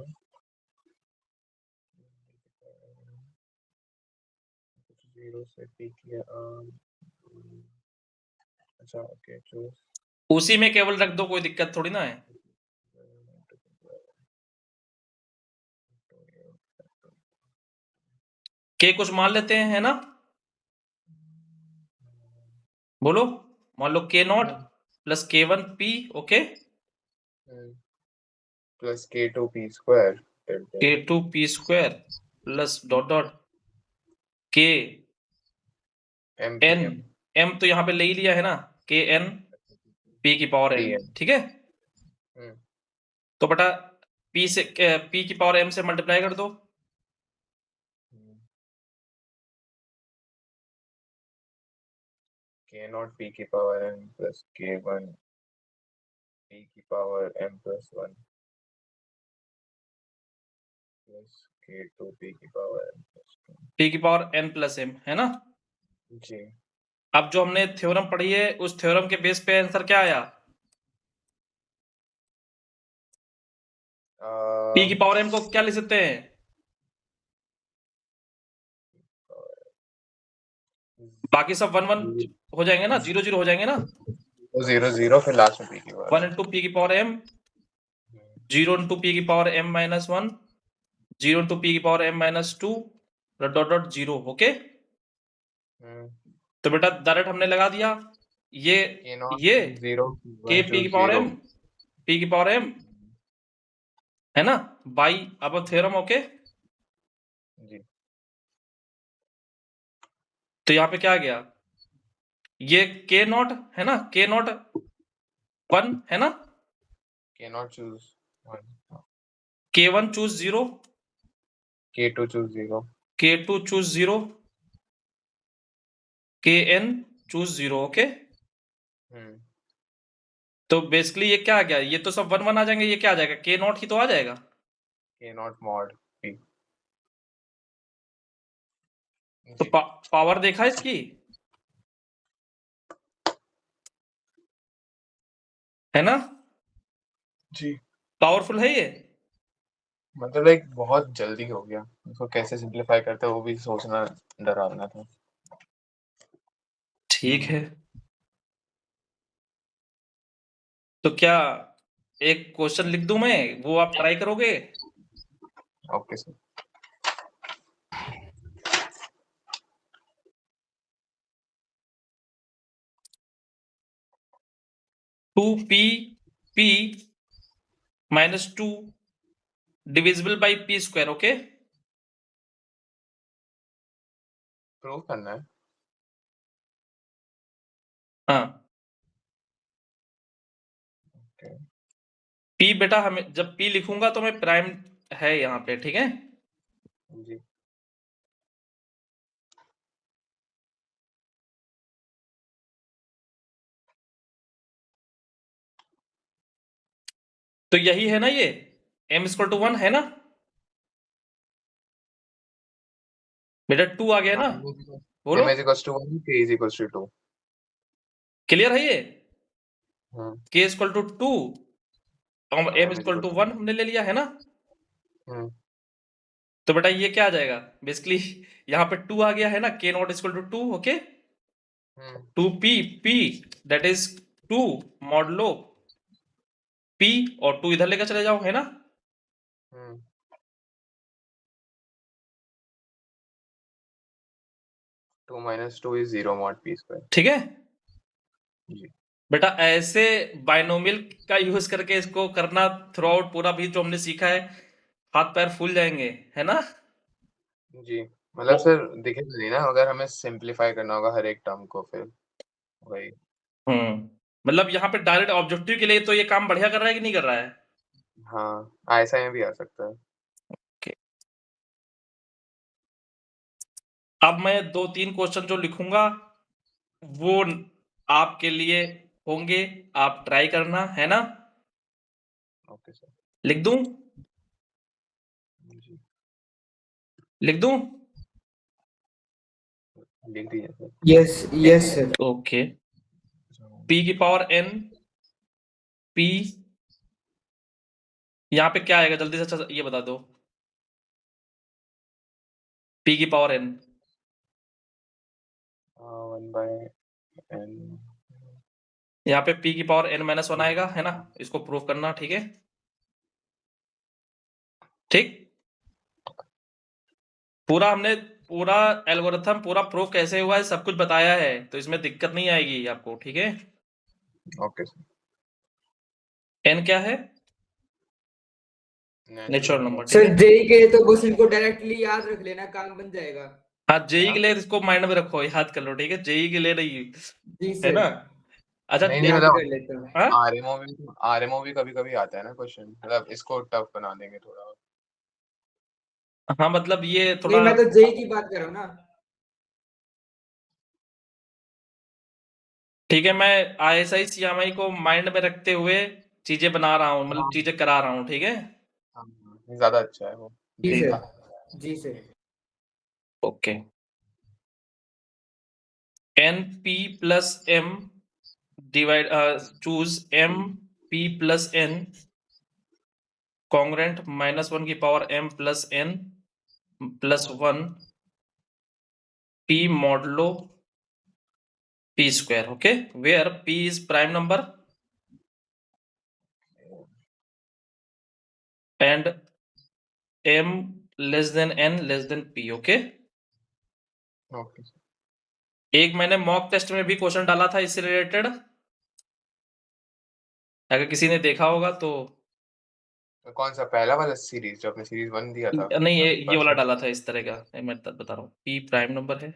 S2: 0 से p किया। अच्छा ओके, चूज
S1: उसी में केवल रख दो, कोई दिक्कत थोड़ी ना है। के कुछ मान लेते हैं, है ना? बोलो, मान लो के not plus k1 p, okay,
S2: plus k2p square
S1: k2 p square plus dot dot k
S2: m
S1: n, m तो यहाँ पे ले ही लिया है ना, k n p की पावर n,
S2: pm
S1: ठीक है? तो बेटा p से p की पावर m से मल्टीप्लाई कर दो,
S2: k नॉट p की power n plus k1 p की power m plus 1 plus k2 p की पावर m प्लस 2।
S1: p की पावर n प्लस m, है ना?
S2: जी।
S1: अब जो हमने थ्योरम पढ़ी है उस थ्योरम के बेस पे आंसर क्या आया? p की पावर m को क्या लिख सकते हैं? बाकी सब 1 1 हो जाएंगे ना, 0 0 हो जाएंगे ना,
S2: 0 0 फिर लास्ट में p की पावर
S1: 1 इंटू p की पावर m, 0 इंटू p की power m minus 1, 0 into p की power m minus 2, dot dot 0, okay. तो बेटा डायरेक्ट हमने लगा दिया ये
S2: जीरो
S1: k p की पावर m, p की पावर m, है ना, बाई अब थ्योरम, ओके।
S2: जी।
S1: तो यहाँ पे क्या आ गया, ये k नॉट है ना, k नॉट 1 है ना,
S2: k not choose 1,
S1: k1 choose 0,
S2: k2 choose 0,
S1: k2 choose 0, kn choose 0, okay. तो बेसिकली ये क्या आ गया, ये तो सब 1 1 आ जाएंगे, ये क्या आ जाएगा, k नॉट ही तो आ जाएगा,
S2: k नॉट मॉड p।
S1: तो पावर देखा इसकी, है ना?
S2: जी।
S1: पावरफुल है ये,
S2: मतलब एक बहुत जल्दी हो गया, उसको कैसे सिंपलीफाई करते हैं वो भी सोचना डरावना था।
S1: ठीक है। तो क्या एक क्वेश्चन लिख दूं मैं, वो आप ट्राई करोगे?
S2: Okay sir.
S1: 2p p minus 2 divisible by p square, okay.
S2: Prove करना है।
S1: हाँ,
S2: ओके।
S1: p बेटा हमें जब p लिखूंगा तो मैं प्राइम है यहाँ पे, ठीक है।
S2: जी।
S1: तो यही है ना ये m इक्वल टू 1 है ना बेटा, 2 आ गया ना, बोलो,
S2: m is equals to 1, k is equals to 2।
S1: Clear है ये,
S2: हाँ।
S1: k इक्वल टू 2 और m
S2: m is
S1: equal to
S2: equals
S1: 1 हमने ले लिया, है ना।
S2: हम्म
S1: तो बेटा ये क्या आ जाएगा, बेसिकली यहाँ पे 2 आ गया है ना, k नॉट equal to 2, okay. 2p p that is 2 modulo p, और 2 इधर लेकर चले जाओ, है ना।
S2: 2 minus 2 is 0 mod p square।
S1: ठीक है
S2: जी।
S1: बेटा, ऐसे बाइनोमियल का यूज करके इसको करना, थ्रू आउट पूरा भी जो हमने सीखा है, हाथ पैर फूल जाएंगे, है ना।
S2: जी। मतलब सर दिखेगा नहीं ना, अगर हमें सिंपलीफाई करना होगा हर एक टर्म को, फिर वही।
S1: मतलब यहाँ पे डायरेक्ट ऑब्जेक्टिव के लिए तो ये काम बढ़िया कर रहा है कि नहीं कर रहा है?
S2: हाँ, ऐसा में भी आ सकता है।
S1: अब मैं 2-3 क्वेश्चन जो लिखूंगा वो आपके लिए होंगे, आप ट्राई करना, है ना।
S2: Okay sir.
S1: लिख दूं,
S2: जी।
S1: लिख दूं,
S2: लिख दीजिए sir.
S3: Yes yes sir.
S1: Okay. p की पावर n, p यहाँ पे क्या आएगा, जल्दी से अच्छा ये बता दो, p की पावर n,
S2: 1 by n।
S1: यहाँ पे p की पावर n माइनस 1 आएगा, है ना। इसको प्रूव करना, ठीक है, ठीक। पूरा हमने पूरा एल्गोरिथम पूरा प्रूफ कैसे हुआ है सब कुछ बताया है, तो इसमें दिक्कत नहीं आएगी आपको, ठीक है।
S2: Okay sir.
S1: एन क्या है? नेचुरल नंबर, ठीक
S3: सर
S1: है।
S3: जेई के लिए तो बस इनको डायरेक्टली याद रख लेना, काम बन जाएगा।
S1: हाँ, जेई के लिए इसको माइंड में रखो, याद कर लो, ठीक है। जेई के लिए नहीं,
S3: जी
S1: है
S3: सर,
S1: ना। अच्छा,
S2: नहीं नहीं,
S3: याद
S2: मतलब
S3: कर लेता हूँ।
S1: हाँ
S2: आरएमओ भी कभी कभी आता है ना क्वेश्चन, मतलब इसको टफ बना देंगे थोड़ा और।
S1: हाँ, मतलब ये
S3: नहीं,
S1: थोड़ा,
S3: मैं तो जेई की बात कर रहा हूँ ना।
S1: ठीक है। मैं आईएसआई सीएमआई को माइंड में रखते हुए चीजें बना रहा हूँ, मतलब
S2: हाँ
S1: चीजें करा रहा हूँ, ठीक है।
S2: हाँ, ज्यादा अच्छा है वो।
S3: जी
S1: जी,
S3: सर, जी sir.
S1: Okay. N P plus M divide, choose M P plus N congruent -1 की power m plus n plus 1 p modulo p square, okay. Where p is prime number and m less than n less than p, okay.
S2: Okay sir.
S1: एक मैंने mock test में भी question डाला था इससे related, अगर किसी ने देखा होगा तो।
S2: तो कौन सा पहला वाला सीरीज जो आपने सीरीज 1 दिया था?
S1: नहीं, ये वाला
S2: क्वेश्चन।
S1: डाला था इस तरह का, मैं बता रहा हूँ। p प्राइम नंबर है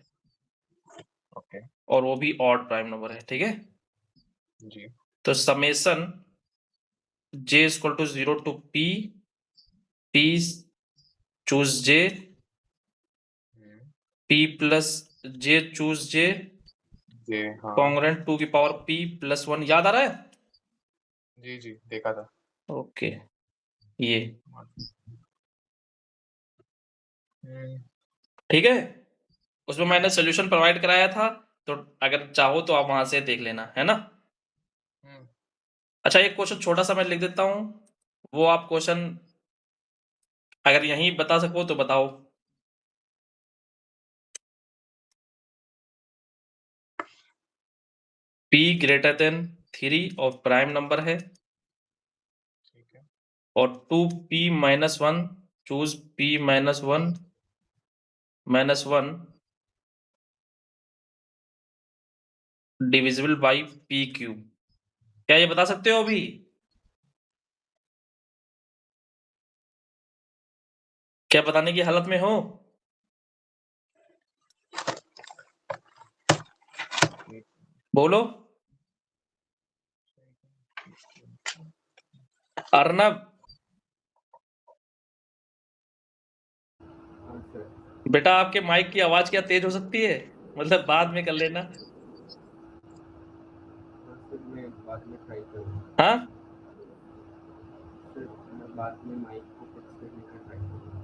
S2: ओके।
S1: और वो भी ऑड प्राइम नंबर है, ठीक है।
S2: जी।
S1: तो summation j equal to 0 to p choose j p plus j choose j
S2: जी हाँ।
S1: कॉन्ग्रेंट 2 की पावर p प्लस 1, याद आ रहा है?
S2: जी जी, देखा था।
S1: ओके, ये ठीक है। उसमें मैंने सोल्यूशन प्रोवाइड कराया था, तो अगर चाहो तो आप वहां से देख लेना, है ना।
S2: हम्म,
S1: अच्छा, एक क्वेश्चन छोटा सा मैं लिख देता हूँ, वो आप क्वेश्चन अगर यहीं बता सको तो बताओ। p ग्रेटर देन 3 और प्राइम नंबर है,
S2: ठीक है।
S1: और 2p-1 choose p-1 divisible by p cube. क्या ये बता सकते हो अभी? क्या बताने की हालत में हो? बोलो। अर्नब,
S3: हाँ सर,
S1: बेटा आपके माइक की आवाज क्या तेज हो सकती है? मतलब बाद में कर लेना।
S3: हाँ सर, मैं बाद में ट्राई करूँगा।
S1: हाँ,
S3: सर, मैं बाद में माइक को फिक्स करने का ट्राई करूँगा।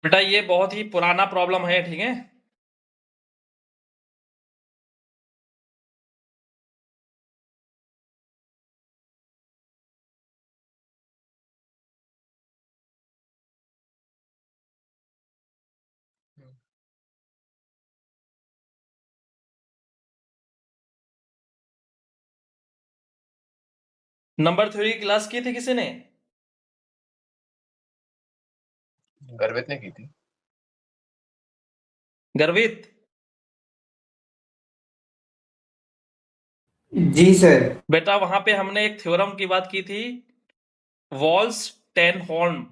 S1: बेटा ये बहुत ही पुराना प्रॉब्लम है, ठीक है। नंबर थ्योरी की क्लास की थी किसी ने?
S2: गर्वित ने की थी।
S1: गर्वित?
S3: जी सर।
S1: बेटा वहां पे हमने एक थ्योरम की बात की थी, वॉल्स टेनहॉर्न।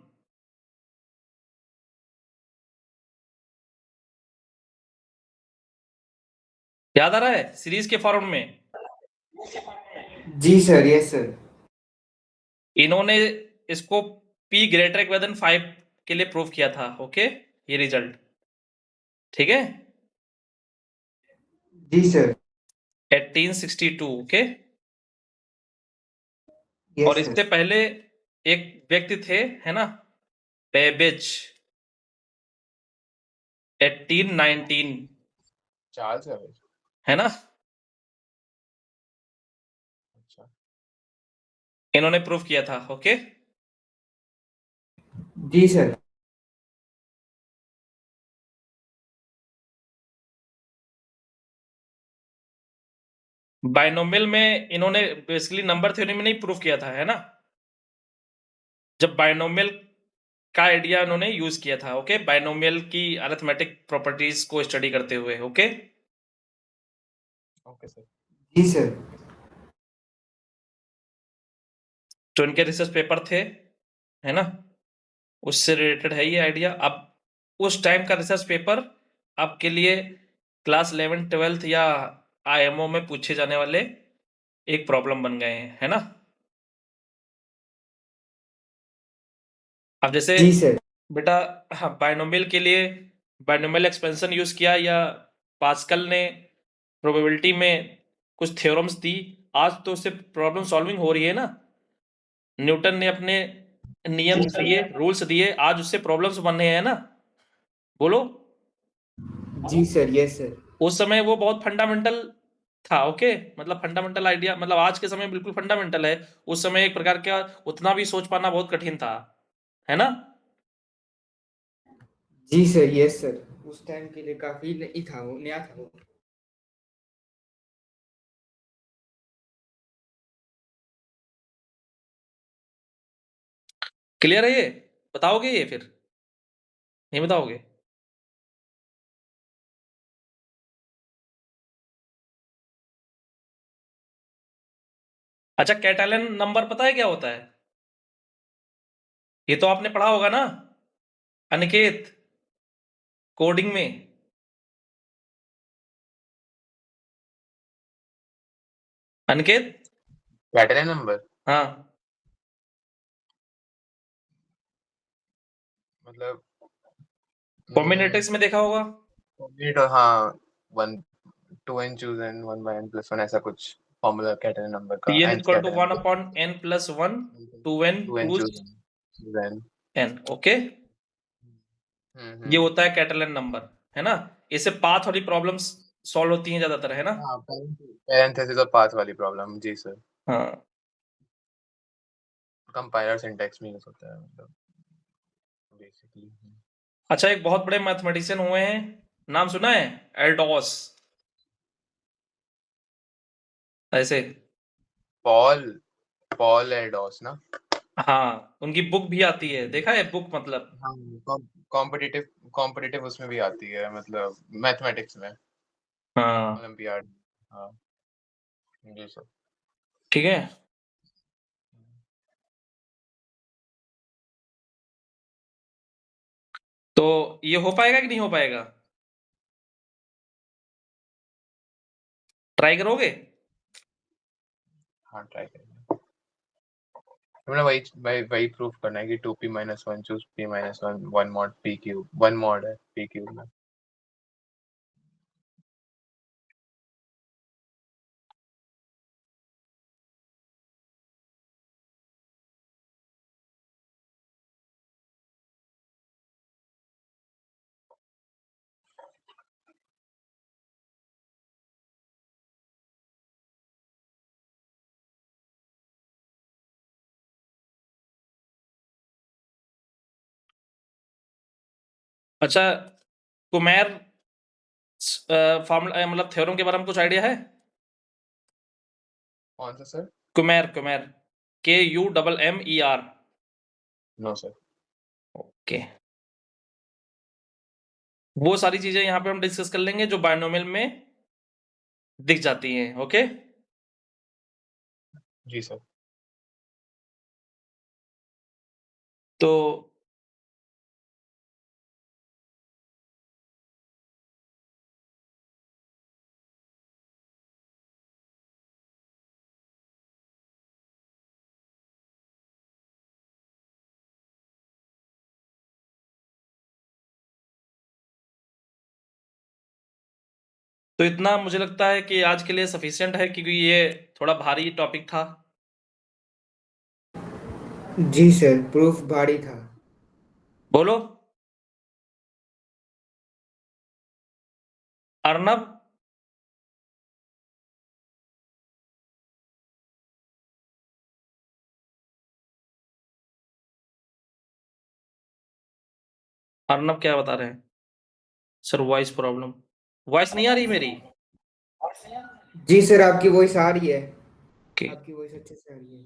S1: याद आ रहा है सीरीज के फॉर्म में?
S3: जी सर, यस सर।
S1: इन्होंने इसको P ग्रेटर इक्वल देन 5 के लिए प्रूव किया था। ओके, ये रिजल्ट ठीक है।
S3: जी सर,
S1: 1862। ओके, और
S3: यस
S1: इससे
S3: सर।
S1: पहले एक व्यक्ति थे, है ना, बेबेज, 1819,
S2: चार्ल्स बेबेज।
S1: है ना।
S2: अच्छा।
S1: इन्होंने प्रूव किया था। ओके,
S3: जी सर।
S1: बाइनोमियल में इन्होंने बेसिकली नंबर थ्योरी में नहीं प्रूव किया था, है ना, जब बाइनोमियल का आइडिया उन्होंने यूज किया था। ओके, बाइनोमियल की अरिथमेटिक प्रॉपर्टीज को स्टडी करते हुए। Okay,
S2: okay sir.
S3: जी सर।
S1: जो इनके रिसर्च पेपर थे, है ना, उससे रिलेटेड है ये आइडिया। अब उस टाइम का रिसर्च पेपर आपके लिए क्लास 11 12 या IMO में पूछे जाने वाले एक प्रॉब्लम बन गए हैं, है ना। अब जैसे
S3: जी सर।
S1: बेटा, हाँ, बाइनोमियल के लिए बाइनोमियल एक्सपेंशन यूज किया, या पास्कल ने प्रोबेबिलिटी में कुछ थ्योरम्स दी, आज तो उससे प्रॉब्लम सॉल्विंग हो रही है ना। न्यूटन ने अपने नियम दिए, रूल्स दिए, आज उससे प्रॉब्लम्स बन रहे हैं ना। बोलो।
S3: जी सर, यस सर।
S1: उस समय वो बहुत फंडामेंटल था। ओके, मतलब फंडामेंटल आइडिया, मतलब आज के समय बिल्कुल फंडामेंटल है, उस समय एक प्रकार का उतना भी सोच पाना बहुत कठिन था, है ना।
S3: जी सर, यस सर। उस टाइम के लिए काफी नई था वो, नया था वो।
S1: क्लियर है ये? बताओगे ये फिर, नहीं बताओगे? अच्छा, कैटालन नंबर पता है क्या होता है? ये तो आपने पढ़ा होगा ना अनिकेत, कोडिंग में। अनिकेत,
S2: कैटलन नंबर
S1: हाँ,
S2: मतलब
S1: कॉम्बिनेटिक्स में देखा होगा।
S2: कॉम्बिनेट, हाँ, 1 2 n choose n 1 by n plus 1 ऐसा कुछ फॉर्मूला कैटलन नंबर का,
S1: Tn
S2: nth
S1: equal to
S2: Catalan
S1: one
S2: number.
S1: Upon n plus one, 2n
S2: 2 n
S1: choose
S2: choose n।
S1: n। Okay, ये
S2: हम्म।
S1: होता है कैटलन नंबर, है ना। इससे पाथ वाली प्रॉब्लम्स सॉल्व होती हैं ज्यादातर, है ना।
S2: हाँ, पैरेंथेसिस और पाथ वाली प्रॉब्लम, जी सर।
S1: हाँ,
S2: कंपाइलर सिंटैक्स में यूज होता है मतलब बेसिकली।
S1: अच्छा, एक बहुत बड़े मैथमेटिशियन हुए हैं, नाम सुना है? एल्डोस, ऐसे।
S2: पॉल पॉल एडॉस ना।
S1: हाँ, उनकी बुक भी आती है, देखा है बुक, मतलब।
S2: हाँ, कॉम्पिटिटिव कॉम्पिटिटिव उसमें भी आती है, मतलब मैथमेटिक्स में,
S1: हाँ,
S2: ओलंपियाड। हाँ, जी सर।
S1: ठीक है। तो ये हो पाएगा कि नहीं हो पाएगा? ट्राई करोगे?
S2: हाँ, ट्राई करेंगे। हमें वही वही प्रूफ करना है कि 2p - 1 choose p - 1 1 mod p cube, 1 mod है p क्यूब में।
S1: अच्छा, कुमेर फॉर्मूला, मतलब थ्योरम के बारे में कुछ आइडिया है?
S2: कौन सा sir?
S1: Kummer, Kummer. KUMMER?
S2: No sir.
S1: Okay, वो सारी चीजें यहाँ पे हम डिस्कस कर लेंगे जो बायनोमियल में दिख जाती हैं। ओके,
S2: जी सर।
S1: तो इतना मुझे लगता है कि आज के लिए सफिशिएंट है, क्योंकि ये थोड़ा भारी टॉपिक था।
S3: जी सर, प्रूफ भारी था।
S1: बोलो अर्नब। अर्नब क्या बता रहे हैं? सर वॉइस प्रॉब्लम, वॉइस नहीं आ रही मेरी?
S3: जी सर, आपकी वॉइस आ रही है,
S1: ओके,
S3: आपकी वॉइस अच्छे से आ रही है।